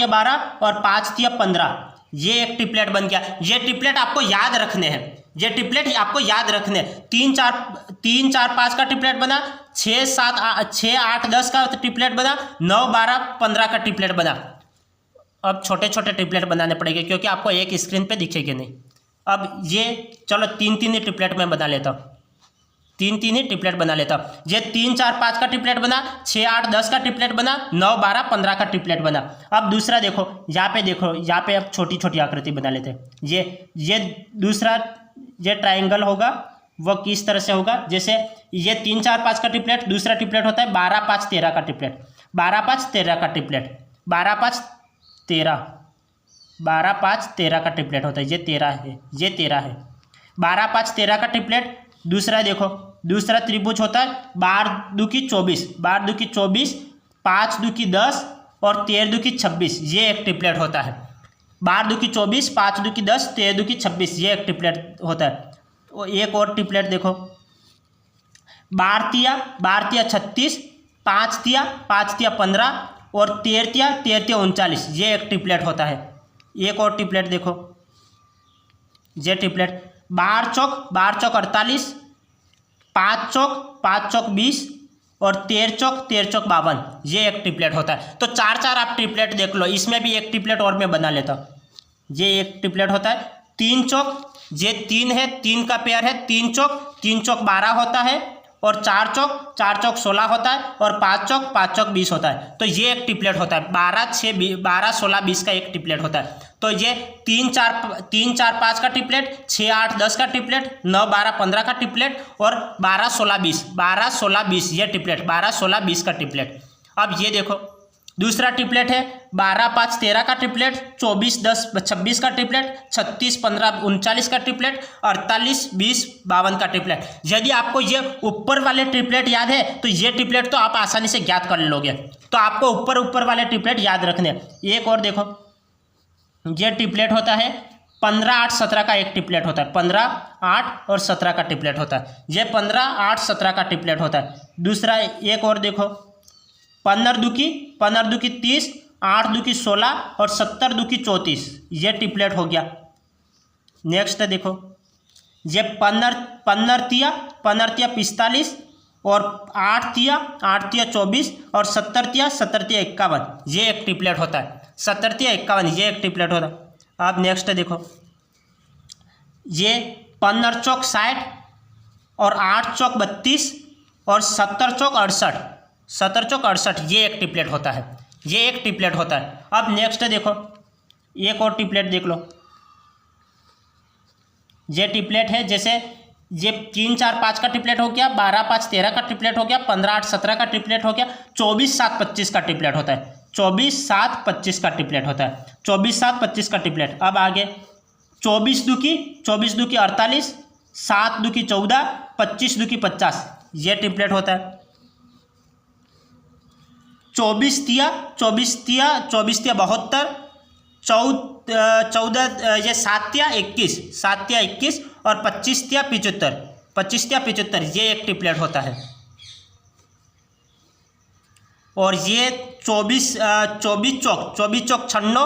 12 और 5 तिया 15, ये एक ट्रिपलेट बन गया। ये ट्रिपलेट आपको याद रखने हैं, ये ट्रिपलेट आपको याद रखने हैं। 3 4 5 का ट्रिपलेट बना, 6 8 10 का ट्रिपलेट बना, 9 12 15 का ट्रिपलेट बना। अब छोटे छोटे ट्रिपलेट बनाने पड़ेंगे क्योंकि आपको एक स्क्रीन पे दिखेंगे नहीं। अब ये चलो 3 ही ट्रिपलेट में बना लेता हूँ, 3 ही ट्रिपलेट बना लेता हूँ। ये 3 4 5 का ट्रिपलेट बना, 6 8 10 का ट्रिपलेट बना, 9 12 15 का ट्रिपलेट बना। अब दूसरा देखो, यहाँ पे देखो, यहाँ पे अब छोटी छोटी आकृति बना लेते हैं। ये दूसरा ये ट्राइंगल होगा वो किस तरह से होगा, जैसे ये 3 4 5 का ट्रिपलेट, दूसरा ट्रिपलेट होता है 12 5 13 का ट्रिपलेट, 12 5 13 का ट्रिपलेट, 12 5 13 का ट्रिपलेट होता है। ये 13 है, ये 13 है, 12 5 13 का ट्रिपलेट। दूसरा देखो, दूसरा त्रिभुज होता है 12 दुकी 24, 12 दुकी 24, 5 दुकी 10 और 13 दुकी 26, ये एक ट्रिपलेट होता है। 12 दुकी 24, 5 दुकी 10, 13 दुकी 26, ये एक ट्रिपलेट होता है। एक और ट्रिपलेट देखो, 12 तिया 36, 5 तिया 15 और 13 39, ये एक ट्रिपलेट होता है। एक और ट्रिपलेट देखो, ये ट्रिपलेट 12 चौक 48, 5 चौक 20 और 13 चौक 52, ये एक ट्रिपलेट होता है। तो 4 आप ट्रिपलेट देख लो। इसमें भी एक ट्रिपलेट और मैं बना लेता हूँ। ये एक ट्रिपलेट होता है 3 चौक, ये 3 है, 3 का पेयर है, 3 चौक 12 होता है और 4 चौक 16 होता है और 5 चौक 20 होता है। तो ये एक ट्रिपलेट होता है। 12 16 20 का एक ट्रिपलेट होता है। तो ये 3 4 5 का ट्रिपलेट, 6 8 10 का ट्रिपलेट, 9 12 15 का ट्रिपलेट और 12 16 20 ये ट्रिपलेट, 12 16 20 का ट्रिपलेट। अब ये देखो दूसरा ट्रिपलेट है 12 5 13 का ट्रिपलेट, 24 10 26 का ट्रिपलेट, 36 15 39 का ट्रिपलेट, 48 20 52 का ट्रिपलेट। यदि आपको ये ऊपर वाले ट्रिपलेट याद है तो ये ट्रिपलेट तो आप आसानी से ज्ञात कर लोगे। तो आपको ऊपर वाले ट्रिपलेट याद रखने। एक और देखो, ये ट्रिपलेट होता है 15 8 17 का एक ट्रिपलेट होता है। 15 8 और 17 का ट्रिपलेट होता है। ये 15 8 17 का ट्रिपलेट होता है। दूसरा एक और देखो, 15 दुकी 30, 8 दुकी 16 और 70 दुकी 34, ये ट्रिपलेट हो गया। नेक्स्ट देखो, ये 15 तिया 45 और 8 तिया 24 और 70 तिया 51, ये एक ट्रिपलेट होता है। 70 तिया 51, ये एक ट्रिपलेट होता है। अब नेक्स्ट देखो, ये 15 चौक 60 और 8 चौक 32 और 70 चौक 68, ये एक ट्रिपलेट होता है। ये एक ट्रिपलेट होता है। अब नेक्स्ट देखो, एक और ट्रिपलेट देख लो। ये ट्रिपलेट है, जैसे ये 3 4 5 का ट्रिपलेट हो गया, 12 5 13 का ट्रिपलेट हो गया, 15 8 17 का ट्रिपलेट हो गया, 24 7 25 का ट्रिपलेट होता है। 24 7 25 का ट्रिपलेट होता है। 24 7 25 का ट्रिपलेट। अब आगे 24 दुकी 48, 7 दुकी 14, 25 दुकी 50, ये ट्रिपलेट होता है। 24 तिया 72, 14 ये 7 तिया 21 और 25 तिया 75, ये एक ट्रिपलेट होता है। और ये 24 चौक 96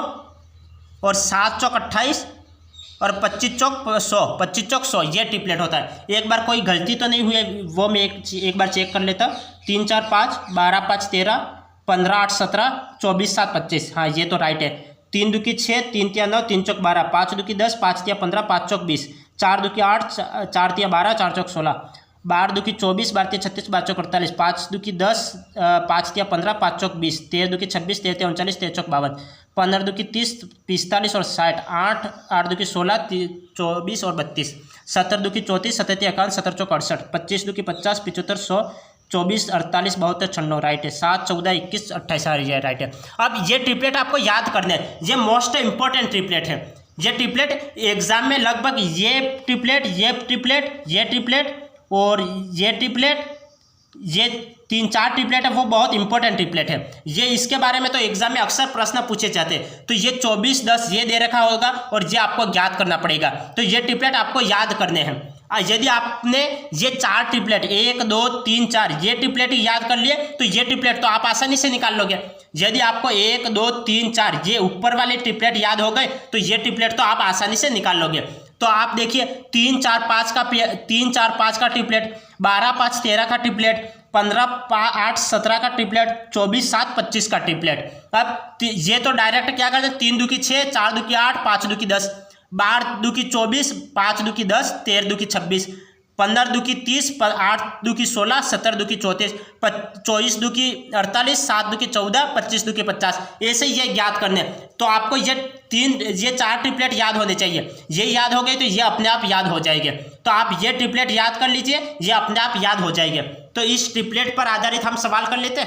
और 7 चौक 28 और 25 चौक 100, ये ट्रिपलेट होता है। एक बार कोई गलती तो नहीं हुई है, वो मैं एक बार चेक कर लेता। 3 4 5, 12 5 13, 15 8 17, 24 7 25, हाँ ये तो राइट है। 3 दुकी 6, 3 तिया 9, 3 चौक 12, 5 दुकी 10, 5 तिया 15, 5 चौक 20, 4 दुकी 8, 4 तिया 12, 4 चौक 16, 12 दुकी 24, 12 तिया 36, 12 चौक 48, 5 दुकी 10, 5 तिया 15, 5 चौक 20, 13 दुकी 26, 13 तिया 39, 13 चौक 52, 15 दुकी 30, 45 और 60, 8 दुकी 16, 24 और 32, 17 दुकी 34, 17 तिया 51, 17 चौक 68, 25 दुकी 50, 75 100, 24 48 72 96, राइट है। 7 14 21 28, ये राइट है। अब ये ट्रिपलेट आपको याद करना है, ये मोस्ट इंपॉर्टेंट ट्रिपलेट है। ये ट्रिपलेट एग्जाम में लगभग ये ट्रिपलेट और ये ट्रिपलेट, ये 3 4 ट्रिपलेट है, वो बहुत इंपॉर्टेंट ट्रिपलेट है। ये इसके बारे में तो एग्जाम में अक्सर प्रश्न पूछे जाते हैं। तो ये 24 10 ये दे रखा होगा और ये आपको ज्ञात करना पड़ेगा। तो ये ट्रिपलेट आपको याद करने हैं। यदि आपने ये 4 ट्रिपलेट 1 2 3 4 ये ट्रिपलेट याद कर लिए तो ये ट्रिपलेट तो आप आसानी से निकाल लोगे। यदि आपको 1 2 3 4 ये ऊपर वाले ट्रिपलेट याद हो गए तो ये ट्रिपलेट तो आप आसानी से निकाल लोगे। तो आप देखिए 3 4 5 का ट्रिपलेट, 12 5 13 का ट्रिपलेट, 15 8 17 का ट्रिपलेट, 24 7 25 का ट्रिपलेट। अब ये तो डायरेक्ट क्या करते, 3 दुकी 6, 4 दुकी 8, 5 दुकी 10, 12 दुकी 24, 5 दुकी 10, 13 दुकी 26, 15 दुकी 30, 8 दुकी 16, 17 दुकी 34, 24 दुकी 48, 7 दुकी 14, 25 दुकी 50, ऐसे ये ज्ञात करने। तो आपको ये 4 ट्रिपलेट याद होने चाहिए। ये याद हो गए तो ये अपने आप याद हो जाएंगे। तो आप ये ट्रिपलेट याद कर लीजिए, ये अपने आप याद हो जाएंगे। तो इस ट्रिपलेट पर आधारित हम सवाल कर लेते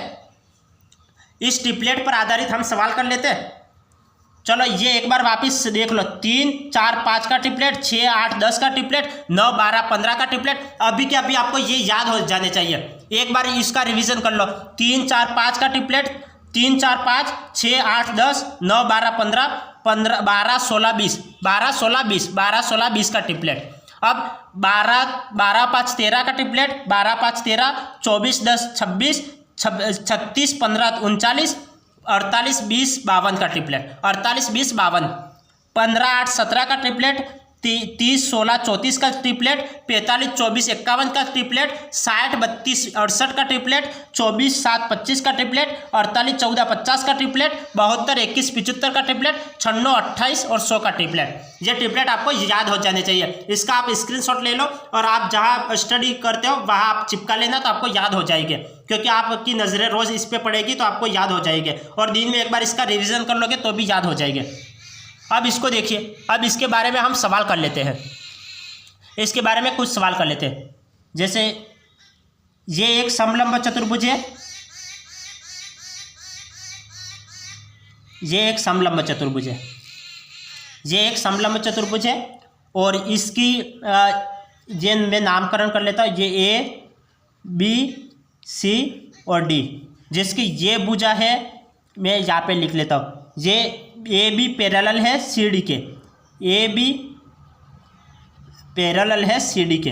हैं। चलो ये एक बार वापस देख लो, 3 4 5 का ट्रिपलेट, 6 8 10 का ट्रिपलेट, 9 12 15 का ट्रिपलेट। अभी के अभी आपको ये याद हो जाने चाहिए। एक बार इसका रिवीजन कर लो। 3 4 5 का ट्रिपलेट, 3 4 5, 6 8 10, 9 12 15, 12 16 20, 12 16 20, 12 16 20 का ट्रिपलेट। अब 12 5 13 का ट्रिपलेट, 12 5 13, 24 10 26, 36 15 39, 48 20 52 का ट्रिपलेट, 48 20 52, 15 8 17 का ट्रिपलेट, 30 16 34 का ट्रिपलेट, 45 24 51 का ट्रिपलेट, 60 32 68 का ट्रिपलेट, 24 7 25 का ट्रिपलेट, 48 14 50 का ट्रिपलेट, 72 21 75 का ट्रिपलेट, 96 28 और 100 का ट्रिपलेट। ये ट्रिपलेट आपको याद हो जाने चाहिए। इसका आप स्क्रीनशॉट ले लो और आप जहाँ स्टडी करते हो वहाँ आप चिपका लेना, तो आपको याद हो जाएगी, क्योंकि आपकी नज़रें रोज़ इस पर पड़ेगी तो आपको याद हो जाएगी, और दिन में एक बार इसका रिविज़न कर लोगे तो भी याद हो जाएगी। अब इसको देखिए, अब इसके बारे में हम सवाल कर लेते हैं, इसके बारे में कुछ सवाल कर लेते हैं। जैसे ये एक समलंब चतुर्भुज है, ये एक समलंब चतुर्भुज है, ये एक समलंब चतुर्भुज है, और इसकी ये मैं नामकरण कर लेता हूँ, ये ए बी सी और डी, जिसकी ये भुजा है मैं यहाँ पे लिख लेता हूँ, ये ए बी पैरेलल है सी डी के, ए बी पैरेलल है सी डी के,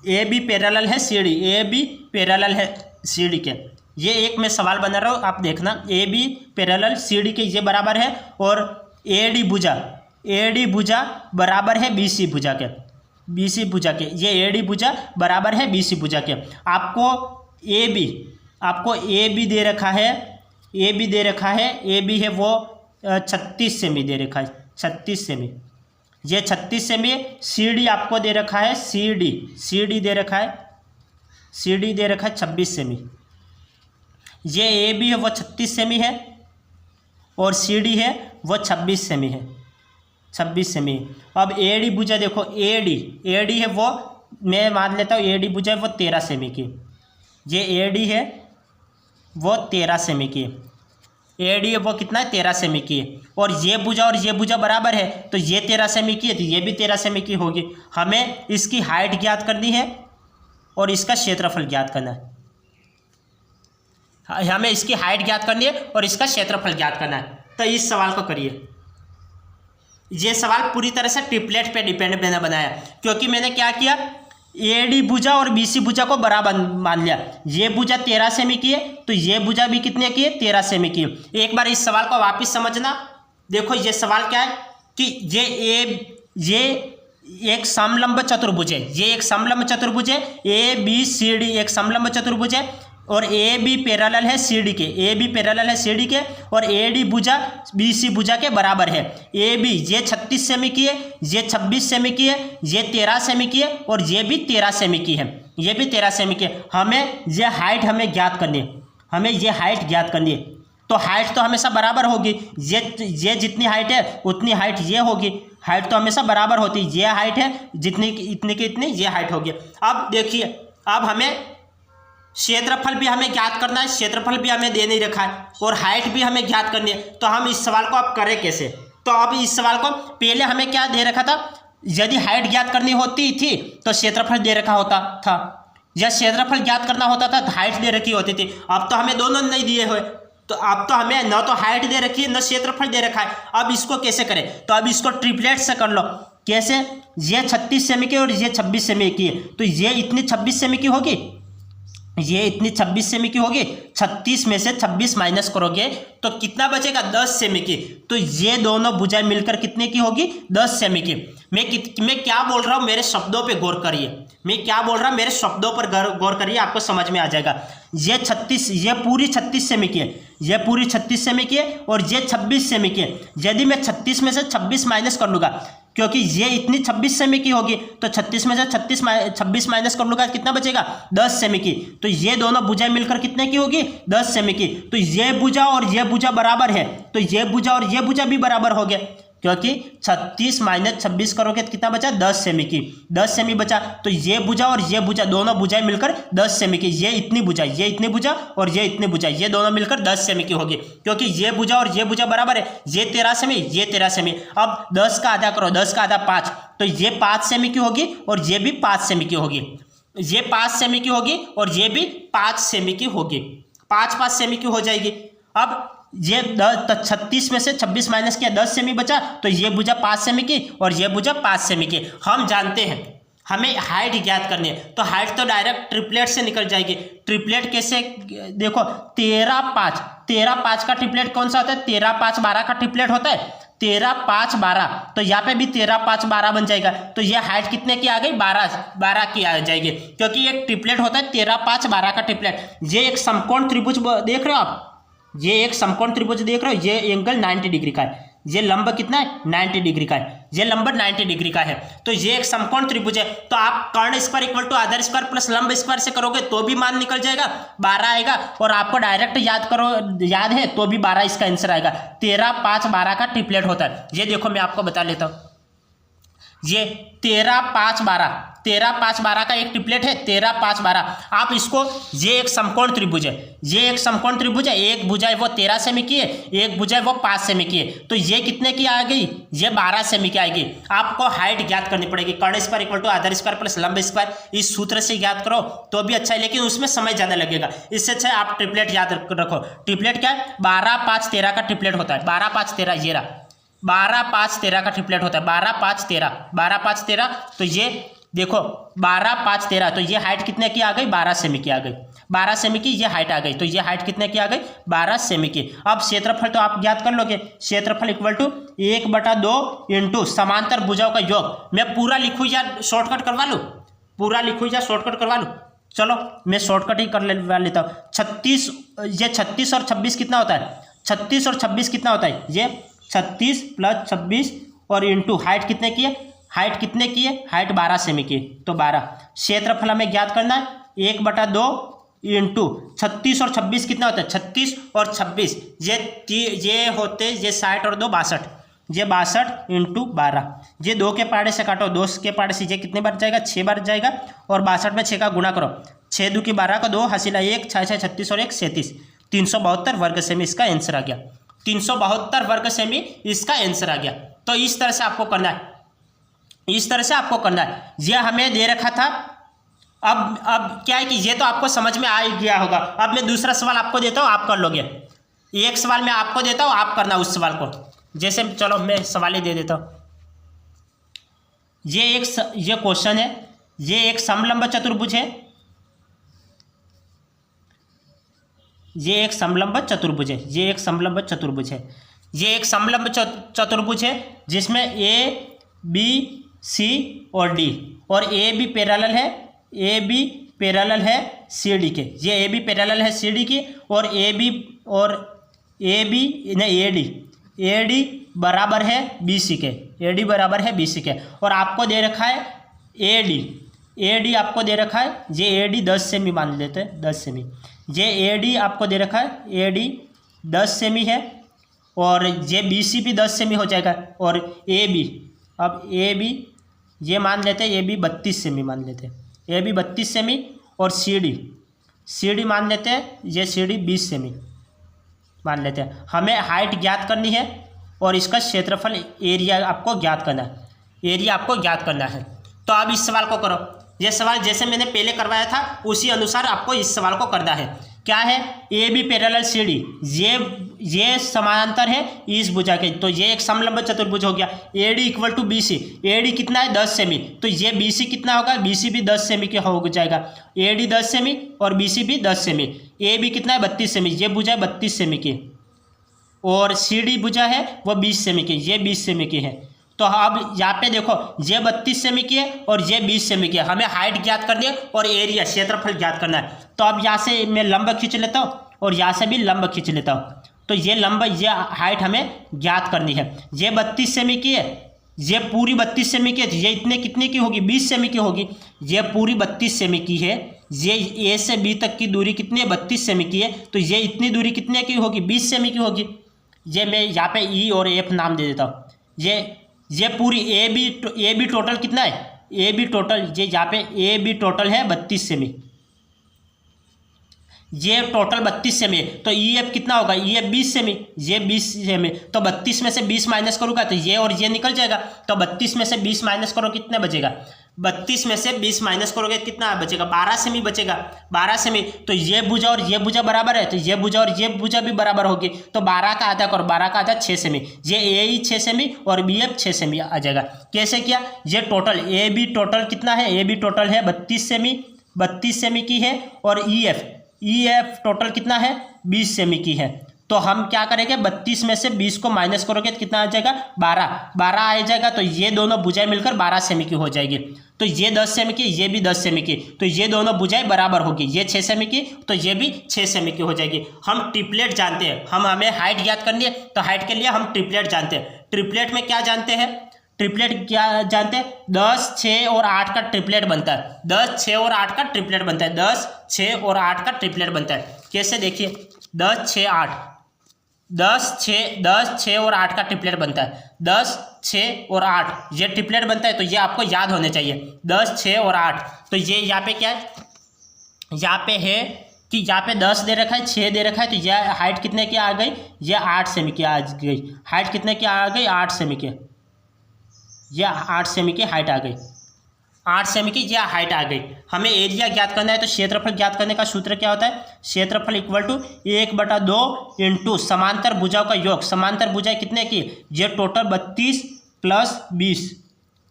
ए बी पैरेलल है C D, A B parallel है सी डी के। ये एक मैं सवाल बना रहा हूँ, आप देखना, A B parallel C D के ये बराबर है, और ए डी भुजा बराबर है बी सी भुजा के, बी सी भुजा के, ये ए डी भुजा बराबर है बी सी भुजा के। आपको ए बी दे रखा है, ए बी दे रखा है, ए बी है वो 36 सेमी दे रखा है, 36 सेमी, ये 36 सेमी। सी डी आपको दे रखा है, सी डी दे रखा है, सी डी दे रखा है 26 सेमी। ये ए बी है वो 36 सेमी है, और सी डी है वो 26 सेमी है, 26 सेमी। अब ए डी भुजा देखो, ए डी है वो, मैं मान लेता हूँ ए डी भुजा है वो 13 सेमी की, ये ए डी है वो 13 सेमी की, ए डी है वो कितना है 13 सेमी की है, और ये भुजा बराबर है, तो ये 13 सेमी की है तो ये भी 13 सेमी की होगी। हमें इसकी हाइट ज्ञात करनी है और इसका क्षेत्रफल ज्ञात करना है, हमें इसकी हाइट ज्ञात करनी है और इसका क्षेत्रफल ज्ञात करना है। तो इस सवाल को करिए। ये सवाल पूरी तरह से ट्रिपलेट पे डिपेंड मैंने बनाया, क्योंकि मैंने क्या किया, ए डी भुजा और बी सी भुजा को बराबर मान लिया। ये भुजा 13 सेमी की है तो ये भुजा भी कितने की है, 13 सेमी की है। एक बार इस सवाल को वापस समझना। देखो ये सवाल क्या है कि ये एक समलंब चतुर्भुज है, ये एक समलंब चतुर्भुज है, ए बी सी डी एक समलंब चतुर्भुज है, और ए बी पैरेलल है सी डी के, ए बी पैरेलल है सी डी के, और ए डी भुजा बी सी भुजा के बराबर है। ए बी ये 36 सेमी की है, ये 26 सेमी की है, ये 13 सेमी की है, और ये भी 13 सेमी की है, ये भी 13 सेमी की है। हमें ये हाइट हमें ज्ञात करनी है, हमें ये हाइट ज्ञात करनी है। तो हाइट तो हमेशा बराबर होगी, ये जितनी हाइट है उतनी हाइट ये होगी, हाइट तो हमेशा बराबर होती है। ये हाइट है जितनी इतनी की इतनी ये हाइट होगी। अब देखिए, अब हमें क्षेत्रफल भी हमें ज्ञात करना है, क्षेत्रफल भी हमें दे नहीं रखा है, और हाइट भी हमें ज्ञात करनी है। तो हम इस सवाल को अब करें कैसे? तो अब इस सवाल को पहले हमें क्या दे रखा था, यदि हाइट ज्ञात करनी होती थी तो क्षेत्रफल दे रखा होता था, या क्षेत्रफल ज्ञात करना होता था तो हाइट दे रखी होती थी। अब तो हमें दोनों नहीं दिए हुए, तो अब तो हमें न तो हाइट दे रखी है न क्षेत्रफल दे रखा है। अब इसको कैसे करें? तो अब इसको ट्रिपलेट से कर लो। कैसे? ये 36 सेमी की और ये 26 सेमी की है, तो ये इतनी 26 सेमी की होगी, ये इतनी 26 सेमी की होगी। 36 में से 26 माइनस करोगे तो कितना बचेगा? 10 सेमी की। तो ये दोनों भुजाएं मिलकर कितने की होगी? 10 सेमी की। मैं क्या बोल रहा हूँ, मेरे शब्दों पे गौर करिए। मैं क्या बोल रहा हूँ, मेरे शब्दों पर गौर करिए, आपको समझ में आ जाएगा। ये पूरी 36 सेमी की है, ये पूरी 36 सेमी की है, और ये 26 सेमी की है। यदि मैं 36 में से 26 माइनस कर लूँगा, क्योंकि ये इतनी 26 सेमी की होगी, तो 36 में से 26 माइनस कर लूँगा, कितना बचेगा? 10 सेमी की। तो ये दोनों भुजाएं मिलकर कितने की होगी? 10 सेमी की। तो ये भुजा और ये भुजा बराबर है, तो ये भुजा और ये भुजा भी बराबर हो गया, क्योंकि 36 माइनस 26 करोगे तो कितना बचा? 10 सेमी की। 10 सेमी बचा, तो ये भुजा और ये भुजा दोनों भुजाएं मिलकर 10 सेमी की। ये इतनी भुजा, ये इतनी भुजा और ये इतनी भुजा, ये दोनों मिलकर 10 सेमी की होगी, क्योंकि ये भुजा और ये भुजा बराबर है। ये 13 सेमी, ये 13 सेमी। अब 10 का आधा करो, 10 का आधा 5, तो ये 5 सेमी की होगी और ये भी 5 सेमी की होगी। ये 5 सेमी की होगी और ये भी 5 सेमी की होगी, 5 सेमी की हो जाएगी। अब ये 36 में से 26 माइनस किया, 10 सेमी बचा, तो ये भुजा 5 सेमी की और ये भुजा 5 सेमी की। हम जानते हमें हाइट ज्ञात करनी है, तो हाइट तो डायरेक्ट ट्रिपलेट से निकल जाएगी। ट्रिपलेट कैसे, देखो 13 5 का ट्रिपलेट कौन सा होता है, 13 5 12 का ट्रिपलेट होता है, 13 5 12, तो यहाँ पे भी 13 5 12 बन जाएगा। तो ये हाइट कितने की आ गई, 12 की आ जाएगी, क्योंकि एक ट्रिपलेट होता है 13 5 12 का ट्रिपलेट। ये एक समकोण त्रिभुज देख रहे हो आप, ये एक समकोण त्रिभुज देख रहे हो, ये एंगल 90 डिग्री का है, ये लंब कितना है 90 डिग्री का है, ये लंब 90 डिग्री का है। तो ये एक समकोण त्रिभुज है, तो आप कर्ण स्क्वायर इक्वल टू आधार स्क्वायर प्लस लंब स्क्वायर से करोगे तो भी मान निकल जाएगा, 12 आएगा। और आपको डायरेक्ट याद है तो भी 12 इसका आंसर आएगा। 13 5 12 का ट्रिपलेट होता है। ये देखो मैं आपको बता लेता हूँ, ये 13 5 12 का एक ट्रिपलेट है, 13 5 12। आप इसको, ये एक समकोण त्रिभुज है, ये एक समकोण त्रिभुज है, एक भुजाएं वो 13 सेमी की है, एक भुजाएं वो 5 सेमी की है, तो ये कितने की आ गई, ये 12 सेमी की आएगी। आपको हाइट ज्ञात करनी पड़ेगी, कर्ण स्क्वायर इक्वल टू आधार स्क्वायर प्लस लंब स्क्वायर, इस सूत्र से ज्ञात करो तो भी अच्छा है, लेकिन उसमें समय ज़्यादा लगेगा। इससे अच्छा आप ट्रिपलेट याद रखो। ट्रिपलेट क्या है, 12 5 13 का ट्रिपलेट होता है, 12 5 13, ये रहा 12 5 13 का ट्रिपलेट होता है, 12 5 13, तो ये देखो 12 5 13, तो ये हाइट कितने की आ गई, 12 सेमी की आ गई, 12 सेमी की ये हाइट आ गई, तो ये हाइट कितने की आ गई, 12 सेमी की। अब क्षेत्रफल तो आप ज्ञात कर लोगे, क्षेत्रफल इक्वल टू 1/2 इंटू समांतर भुजाओं का योग। मैं पूरा लिखूँ या शॉर्टकट करवा लूँ, पूरा लिखूँ या शॉर्टकट करवा लूँ, चलो मैं शॉर्टकट ही कर लेता हूँ। 36, ये 36 और 26 कितना होता है, 36 और 26 कितना होता है, ये 36 + 26 और इंटू हाइट कितने की है, हाइट कितने की है, हाइट 12 सेमी की है, तो 12। क्षेत्रफल हमें ज्ञात करना है, 1/2 इंटू 36 और 26 कितना होता है, 36 और 26 ये होते, ये 60 और 2 62, ये 62 इंटू 12। ये 2 के पाड़े से काटो, 2 के पाड़े से ये कितने बार जाएगा, 6 बार जाएगा, और 62 में 6 का गुणा करो, 6 2 की 12 का 2 हासिल 1 6 6 36 और 1 37, 372 वर्ग सेमी इसका आंसर आ गया। 372 वर्ग सेमी इसका आंसर आ गया। तो इस तरह से आपको करना है, इस तरह से आपको करना है। ये हमें दे रखा था, अब क्या है कि ये तो आपको समझ में आ ही गया होगा। अब मैं दूसरा सवाल आपको देता हूँ, आप कर लोगे। एक सवाल मैं आपको देता हूँ, आप करना उस सवाल को। जैसे चलो मैं सवाल ही दे देता हूँ। ये क्वेश्चन है, ये एक समलंब चतुर्भुज है, ये एक समलंब चतुर्भुज है, ये एक समलंब चतुर्भुज है, ये एक समलंब चतुर्भुज है जिसमें ए बी सी और डी, और ए बी पैरेलल है, ए बी पैरेलल है सी डी के, ये ए बी पैरेलल है सी डी की, और ए डी बराबर है बी सी के, ए डी बराबर है बी सी के। और आपको दे रखा है ए डी आपको दे रखा है, ये ए डी 10 सेमी मान लेते हैं, 10 सेमी। ये ए डी आपको दे रखा है, ए डी 10 सेमी है, और ये बी सी भी 10 सेमी हो जाएगा, और ए बी, अब ए बी ये मान लेते हैं, ए बी 32 सेमी मान लेते हैं, ए बी 32 सेमी, और सी डी मान लेते हैं, ये सी डी 20 सेमी मान लेते हैं। हमें हाइट ज्ञात करनी है और इसका क्षेत्रफल एरिया आपको ज्ञात करना है, एरिया आपको ज्ञात करना है। तो अब इस सवाल को करो, ये सवाल जैसे मैंने पहले करवाया था उसी अनुसार आपको इस सवाल को करना है। क्या है, A B parallel C D, ये समानांतर है इस भुजा के, तो ये एक समलंब चतुर्भुज हो गया। A D equal to B C, A D कितना है 10 सेमी, तो ये बी सी कितना होगा, बी सी भी 10 सेमी के हो जाएगा, ए डी 10 सेमी और बी सी भी 10 सेमी। ए बी कितना है 32 सेमी, ये भुजा है 32 सेमी की, और सी डी भुजा है वो 20 सेमी की, ये 20 सेमी की है। तो अब यहाँ पे देखो, ये 32 सेमी की है और ये 20 सेमी की है। हमें हाइट ज्ञात करनी है और एरिया क्षेत्रफल ज्ञात करना है। तो अब यहाँ से मैं लंब खींच लेता हूँ और यहाँ से भी लंब खींच लेता हूँ। तो ये लंब, ये हाइट हमें ज्ञात करनी है। ये 32 सेमी की है, ये पूरी 32 सेमी की है, ये इतने कितने की होगी, 20 सेमी की होगी। ये पूरी 32 सेमी की है, ये ए से बी तक की दूरी कितनी है, 32 सेमी की है, तो ये इतनी दूरी कितने की होगी, 20 सेमी की होगी। ये मैं यहाँ पे ई और एफ नाम दे देता हूँ। ये पूरी ए बी टोटल कितना है, ए बी टोटल, ये यहाँ पे ए बी टोटल है 32 सेमी, ये टोटल 32 सेमी है। तो ई एफ कितना होगा, ई एफ 20 सेमी, ये 20 सेमी, तो 32 में से 20 माइनस करूँगा तो ये और ये निकल जाएगा। तो 32 में से 20 माइनस करो कितने बचेगा, 32 में से 20 माइनस करोगे कितना बचेगा, 12 सेमी बचेगा, 12 सेमी। तो ये भुजा और ये भुजा बराबर है, तो ये भुजा और ये भुजा भी बराबर होगी। तो 12 का आधा करो, 12 का आधा 6 सेमी, ये ए ही 6 सेमी और बी एफ 6 सेमी आ जाएगा। कैसे किया, ये टोटल ए बी टोटल कितना है, ए बी टोटल है 32 सेमी, 32 सेमी की है, और ई एफ टोटल कितना है 20 सेमी की है। तो हम क्या करेंगे, 32 में से 20 को माइनस करोगे तो कितना आ जाएगा, 12 आ जाएगा। तो ये दोनों भुजाएं मिलकर 12 सेमी की हो जाएगी। तो ये 10 सेमी की, ये भी 10 सेमी की, तो ये दोनों भुजाएं बराबर होगी। ये 6 सेमी की तो ये भी 6 सेमी की हो जाएगी। हम ट्रिपलेट जानते हैं, हमें हाइट ज्ञात करनी है, तो हाइट के लिए हम ट्रिपलेट जानते हैं। ट्रिपलेट में क्या जानते हैं, ट्रिपलेट क्या जानते हैं, 10, 6 और 8 का ट्रिपलेट बनता है। 10, 6 और 8 का ट्रिपलेट बनता है। 10, 6 और 8 का ट्रिपलेट बनता है। कैसे देखिए, 10, 6, 8, 10, 6 और 8 का ट्रिपलेट बनता है। 10, 6 और 8 ये ट्रिपलेट बनता है, तो ये आपको याद होने चाहिए। 10, 6 और 8, तो ये यहाँ पे क्या है, यहाँ पे है कि यहाँ पे 10 दे रखा है, 6 दे रखा है, तो यह हाइट कितने की आ गई, ये 8 सेमी की आ गई। हाइट कितने की आ गई, 8 सेमी की, यह 8 सेमी की हाइट आ गई। 8 सेमी की यह हाइट आ गई। हमें एरिया ज्ञात करना है, तो क्षेत्रफल ज्ञात करने का सूत्र क्या होता है, क्षेत्रफल इक्वल टू 1/2 इंटू समांतर भुजाओं का योग। समांतर भुजाएं कितने की, ये टोटल 32 प्लस 20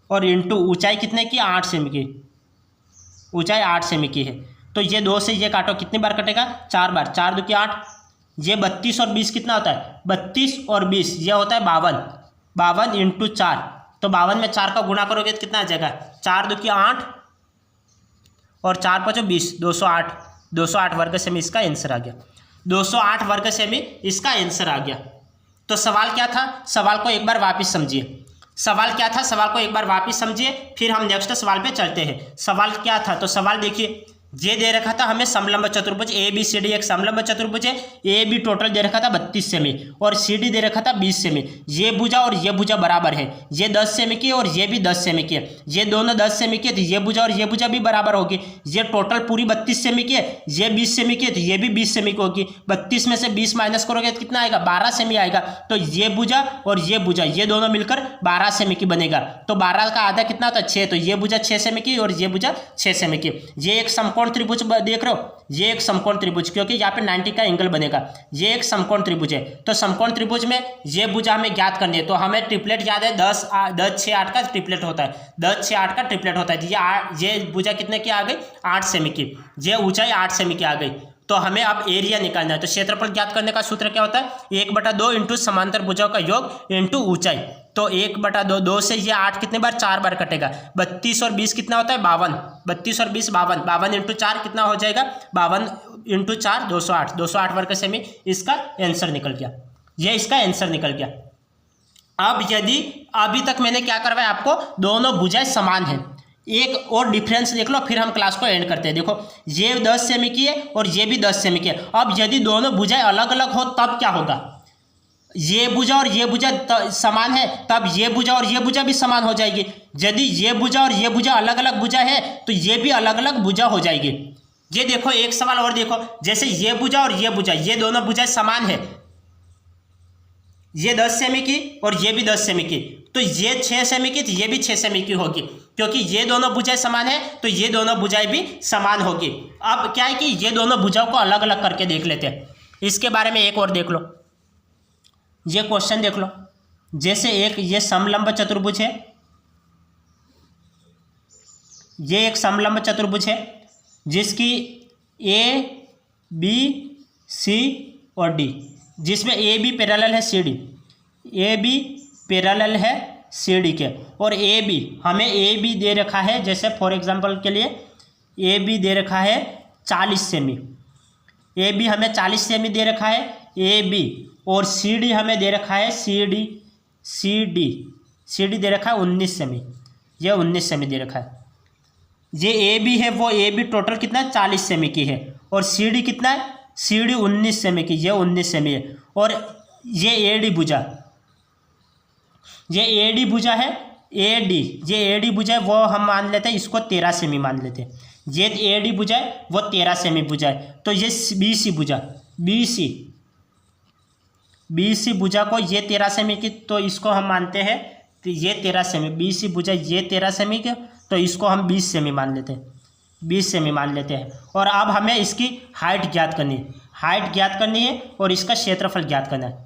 और इंटू ऊंचाई कितने की, 8 सेमी की, ऊंचाई 8 सेमी की है। तो ये 2 से ये काटो, कितनी बार कटेगा, 4 बार, 4 2 की 8। ये 32 और 20 कितना होता है, 32 और 20 ये होता है 52, 52 इंटू 4। तो 52 में 4 का गुणा करोगे तो कितना आ जाएगा, 4 2 की 8 और 4 5 20, 208, 208 वर्ग सेमी इसका आंसर आ गया। 208 वर्ग सेमी इसका आंसर आ गया। तो सवाल क्या था, सवाल को एक बार वापस समझिए। सवाल क्या था, सवाल को एक बार वापस समझिए, फिर हम नेक्स्ट सवाल पे चलते हैं। सवाल क्या था, तो सवाल देखिए, ये दे रखा था हमें समलंब चतुर्भुज ए बी सी डी, एक समलंब चतुर्भुज है। ए बी टोटल दे रखा था 32 सेमी और सी डी दे रखा था 20 सेमी। ये भुजा और ये भुजा बराबर है, ये 10 सेमी की और ये भी 10 सेमी की है। ये दोनों 10 सेमी की है, तो ये भुजा और ये भुजा भी बराबर होगी। ये टोटल पूरी 32 सेमी की है, ये 20 सेमी की है, तो ये भी 20 सेमी की होगी। 32 में से 20 माइनस करोगे तो कितना आएगा, 12 सेमी आएगा। तो ये भुजा और ये भुजा ये दोनों मिलकर 12 सेमी की बनेगा। तो 12 का आधा कितना होता है, 6, तो ये भुजा 6 सेमी की और ये भुजा 6 सेमी की। ये एक समकोण त्रिभुज देख रहे हो, ये एक समकोण त्रिभुज, क्योंकि यहाँ पे 90 का एंगल बनेगा। ये एक समकोण त्रिभुज है, तो समकोण त्रिभुज में ये भुजा हमें ज्ञात करनी है। तो हमें ट्रिपलेट याद है, 10, 6, 8 का ट्रिपलेट होता है। 10, 6, 8 का ट्रिपलेट होता है। ये भुजा कितने की आ गई, 8 सेमी की, ये ऊंचाई 8 सेमी की आ गई। तो हमें अब एरिया निकालना है। तो क्षेत्रफल ज्ञात करने का सूत्र क्या होता है, 1/2 इंटू समांतर भुजाओं का योग इंटू ऊंचाई। तो 1/2, 2 से ये 8 कितने बार, 4 बार कटेगा। 32 और 20 कितना होता है, 52, 32 और 20 52, 52 इंटू 4 कितना हो जाएगा, 52 इंटू 4 208, 208 वर्ग सेमी इसका आंसर निकल गया। ये इसका आंसर निकल गया। अब यदि अभी तक मैंने क्या करवाया आपको, दोनों भुजाएं समान हैं। एक और डिफरेंस देख लो, फिर हम क्लास को एंड करते हैं। देखो, ये 10 सेमी की है और ये भी 10 सेमी की है। अब यदि दोनों भुजाएं अलग अलग हो तब क्या होगा, ये भुजा और ये भुजा समान है, तब ये भुजा और ये भुजा भी समान हो जाएगी। यदि ये भुजा और ये भुजा अलग अलग भुजा है तो ये भी अलग अलग भुजा हो जाएगी। ये देखो, एक सवाल और देखो, जैसे ये भुजा और ये भुजा, ये दोनों भुजाएं समान है, ये 10 सेमी की और ये भी 10 सेमी की, तो ये 6 सेमी की, तो ये भी 6 सेमी की होगी। क्योंकि ये दोनों भुजाएं समान है तो ये दोनों भुजाएं भी समान होगी। अब क्या है कि ये दोनों भुजाओं को अलग अलग करके देख लेते हैं। इसके बारे में एक और देख लो, ये क्वेश्चन देख लो। जैसे एक ये समलंब चतुर्भुज है, ये एक समलंब चतुर्भुज है जिसकी ए बी सी और डी, जिसमें ए बी पैरेलल है C D, A B parallel है सी डी के, और ए बी हमें ए बी दे रखा है, जैसे फॉर एग्जांपल के लिए ए बी दे रखा है 40 सेमी, ए बी हमें 40 सेमी दे रखा है ए बी, और सी डी हमें दे रखा है सी डी दे रखा है 19 सेमी, ये 19 सेमी दे रखा है। ये ए बी है, वो ए बी टोटल कितना है 40 सेमी की है, और सी डी कितना है, सी डी 19 सेमी की, ये 19 सेमी है। और ये ए डी भुजा, ये ए डी भुजा है, ए डी, ये ए डी भुजा है, वो हम मान लेते हैं इसको 13 सेमी मान लेते हैं। ये ए डी भुजा है, वो 13 सेमी भुजा है। तो ये बी सी भुजा, बी सी भुजा को ये 13 सेमी की, तो इसको हम मानते हैं तो ये 13 सेमी, बी सी भुजा ये 13 सेमी की, तो इसको हम 20 सेमी मान लेते हैं, 20 सेमी मान लेते हैं। और अब हमें इसकी हाइट ज्ञात करनी है, हाइट ज्ञात करनी है और इसका क्षेत्रफल ज्ञात करना है,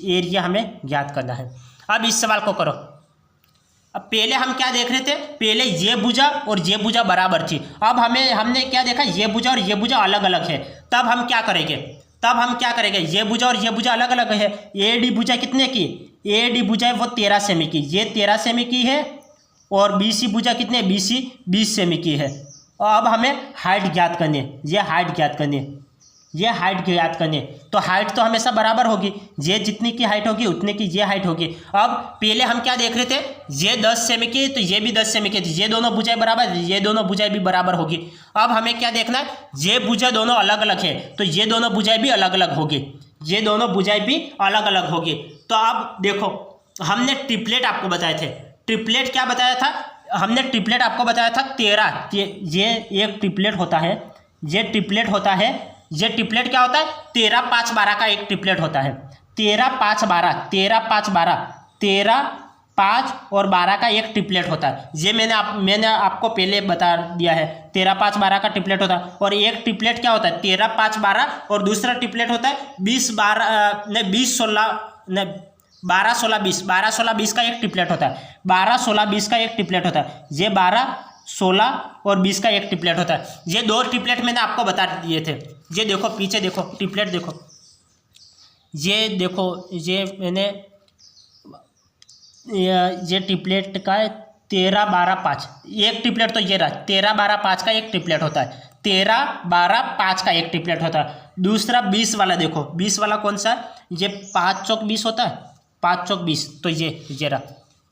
एरिया हमें ज्ञात करना है। अब इस सवाल को करो। अब पहले हम क्या देख रहे थे, पहले ये भुजा और ये भुजा बराबर थी। अब हमने क्या देखा, ये भुजा और ये भुजा अलग अलग है। तब हम क्या करेंगे, ये भुजा और ये भुजा अलग अलग है। ए डी भुजा कितने की, ए डी भुजा है वो 13 सेमी की, ये 13 सेमी की है। और बी सी भुजा कितने, बी सी 20 सेमी की है। और अब हमें हाइट ज्ञात करनी है, ये हाइट ज्ञात करनी है, ये हाइट ज्ञात करनी है। तो हाइट तो हमेशा बराबर होगी, ये जितनी की हाइट होगी उतने की ये हाइट होगी। अब पहले हम क्या देख रहे थे, ये 10 सेमी की तो ये भी 10 सेमी की थी, ये दोनों भुजाएं बराबर, ये दोनों भुजाएं भी बराबर होगी। अब हमें क्या देखना है, ये भुजा दोनों अलग अलग है तो ये दोनों भुजाएं भी अलग अलग होगी, ये दोनों भुजाएं भी अलग अलग होगी। तो अब देखो, हमने ट्रिपलेट आपको बताए थे, ट्रिपलेट क्या बताया था, हमने ट्रिपलेट आपको बताया था 13, ये एक ट्रिपलेट होता है, ये ट्रिपलेट होता है। ये ट्रिपलेट क्या होता है, 13, 5, 12 का एक ट्रिपलेट होता है। 13, 5, 12, 13, 5, 12, 13, 5 और 12 का एक ट्रिपलेट होता है। ये मैंने आपको पहले बता दिया है, 13, 5, 12 का ट्रिपलेट होता है। और एक ट्रिपलेट क्या होता है, 13, 5, 12 और दूसरा ट्रिपलेट होता है 20, 16, 20 का एक ट्रिपलेट होता है। 12, 16, 20 का एक ट्रिपलेट होता है। ये 12, 16 और 20 का एक ट्रिपलेट होता है। ये दो ट्रिपलेट मैंने आपको बता दिए थे। ये देखो पीछे देखो, ट्रिपलेट देखो, ये देखो, ये मैंने ये ट्रिपलेट का 13, 12, 5 एक ट्रिपलेट तो ये रहा, 13, 12, 5 का एक ट्रिपलेट होता है। 13, 12, 5 का एक ट्रिपलेट होता है। दूसरा 20 वाला देखो, 20 वाला कौन सा है, ये 5 चौक 20 होता है, 5 चौक 20, तो ये रहा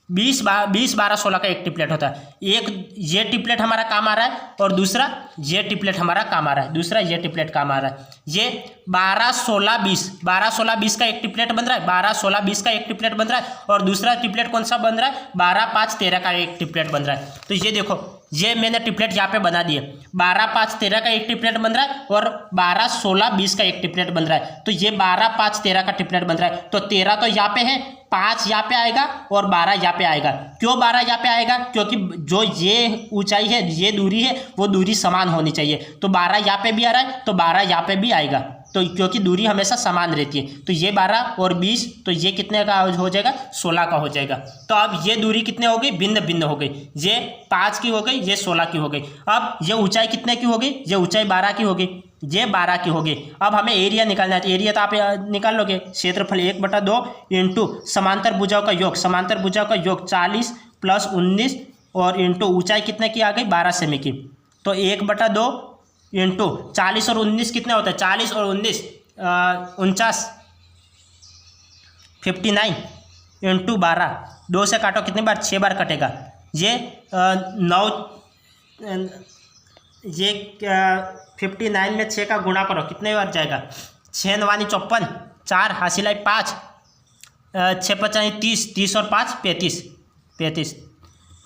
20, 12, 16 का एक ट्रिपलेट होता है। एक ये ट्रिपलेट हमारा काम आ रहा है और दूसरा ये ट्रिपलेट हमारा काम आ रहा है, दूसरा ये ट्रिपलेट काम आ रहा है। ये 12, 16, 20, 12, 16, 20 का एक ट्रिपलेट बन रहा है, 12, 16, 20 का एक ट्रिपलेट बन रहा है। और दूसरा ट्रिपलेट कौन सा बन रहा है, 12, 5, 13 का एक ट्रिपलेट बन रहा है। तो ये देखो, ये मैंने ट्रिपलेट यहाँ पे बना दिए, 12, 5, 13 का एक ट्रिपलेट बन रहा है और 12, 16, 20 का एक ट्रिपलेट बन रहा है। तो ये 12, 5, 13 का ट्रिपलेट बन रहा है। तो 13 तो यहाँ पे है, 5 यहाँ पे आएगा और 12 यहाँ पे आएगा। क्यों 12 यहाँ पे आएगा, क्योंकि जो ये ऊंचाई है, ये दूरी है, वो दूरी समान होनी चाहिए। तो 12 यहाँ पे भी आ रहा है तो 12 यहाँ पे भी आएगा, तो क्योंकि दूरी हमेशा समान रहती है। तो ये 12 और 20, तो ये कितने का हो जाएगा, 16 का हो जाएगा। तो अब ये दूरी कितने हो गई, भिन्न भिन्न हो गई, ये 5 की हो गई, ये 16 की हो गई। अब ये ऊंचाई कितने की हो गई, ये ऊंचाई 12 की हो गई, ये 12 की हो गई। अब हमें एरिया निकालना है, एरिया तो आप निकाल लोगे, क्षेत्रफल 1/2 इंटू समांतर भुजाओं का योग, समांतर भुजाओं का योग 40 + 19 और इंटू ऊंचाई कितने की आ गई, 12 सेमी की। तो 1/2 इंटू 40 और 19 कितना होता है, 40 और 19 49, 59 इंटू 12, 2 से काटो कितनी बार, 6 बार कटेगा। ये 9, ये 59 में 6 का गुणा करो, कितने बार जाएगा, 6 9 54, 4 हासिल है 5, 6 5 30, 30 और 5 35,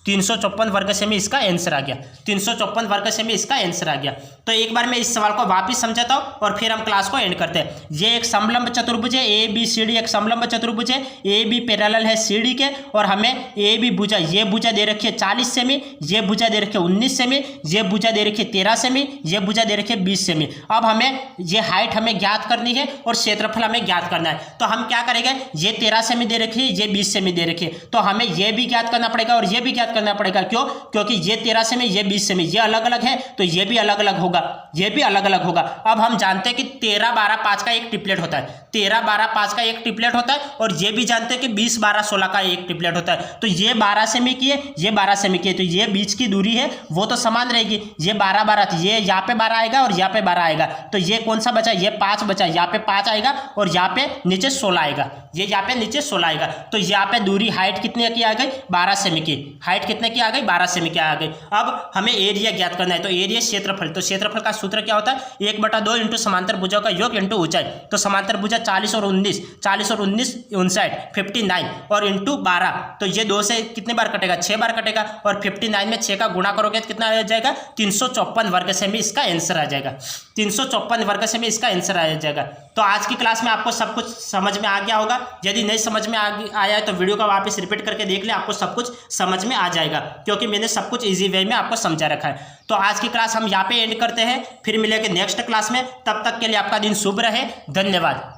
354 वर्ग सेमी इसका आंसर आ गया, 354 वर्ग सेमी इसका आंसर आ गया। तो एक बार मैं इस सवाल को वापस समझाता हूँ और फिर हम क्लास को एंड करते हैं। ये एक समलंब चतुर्भुज है, ए बी सी डी एक समलंब चतुर्भुज है, ए बी पैरेलल है सी डी के, और हमें ए बी भुजा, ये भुजा दे रखी है 40 सेमी, ये भुजा दे रखी है 19 सेमी, ये भुजा दे रखी है 13 सेमी, ये भुजा दे रखी है 20 सेमी। अब हमें ये हाइट हमें ज्ञात करनी है और क्षेत्रफल हमें ज्ञात करना है। तो हम क्या करेंगे, ये 13 सेमी दे रखी है, ये 20 सेमी दे रखी है, तो हमें ये भी ज्ञात करना पड़ेगा और ये भी ज्ञात करना पड़ेगा। क्यों, क्योंकि ये 13 सेमी, ये 20 सेमी, ये अलग अलग है तो ये भी अलग अलग होगा, ये भी अलग अलग होगा। अब हम जानते हैं कि 13 12 5 का एक ट्रिपलेट होता है, 13 12 5 का एक ट्रिपलेट होता है, और ये भी जानते हैं कि 20 12 16 का एक ट्रिपलेट होता है। तो ये 12 सेमी की है, ये 12 सेमी की है, तो ये बीच की दूरी है वो तो समान रहेगी। ये 12 12 थी, ये यहाँ पे 12 आएगा और यहाँ पे 12 आएगा, तो ये कौन सा बचा, ये 5 बचा, यहाँ पे 5 आएगा और यहाँ पे नीचे 16 आएगा, ये यहाँ पे नीचे 16 आएगा। तो यहाँ पे दूरी हाइट कितने की आ गई, 12 सेमी की, हाइट कितने की आ गई, 12 सेमी की आ गई। अब हमें एरिया ज्ञात करना है, तो एरिया क्षेत्रफल, तो क्षेत्रफल का सूत्र क्या होता है, 1/2 इंटू समांतर भुजाओं का योग इंटू ऊंचाई। तो समांतर भुजा 40 और 19, 40 और 19 59, 59 और इंटू 12, तो ये 2 से कितने बार कटेगा, 6 बार कटेगा, और 59 में 6 का गुणा करोगे तो कितना आ जाएगा, 354 वर्ग सेमी इसका आंसर आ जाएगा, 354 वर्ग सेमी इसका आंसर आ जाएगा। तो आज की क्लास में आपको सब कुछ समझ में आ गया होगा। यदि नहीं समझ में आया है तो वीडियो का वापस रिपीट करके देख ले, आपको सब कुछ समझ में आ जाएगा। जाएगा, क्योंकि मैंने सब कुछ इजी वे में आपको समझा रखा है। तो आज की क्लास हम यहाँ पे एंड करते हैं, फिर मिलेंगे नेक्स्ट क्लास में। तब तक के लिए आपका दिन शुभ रहे। धन्यवाद।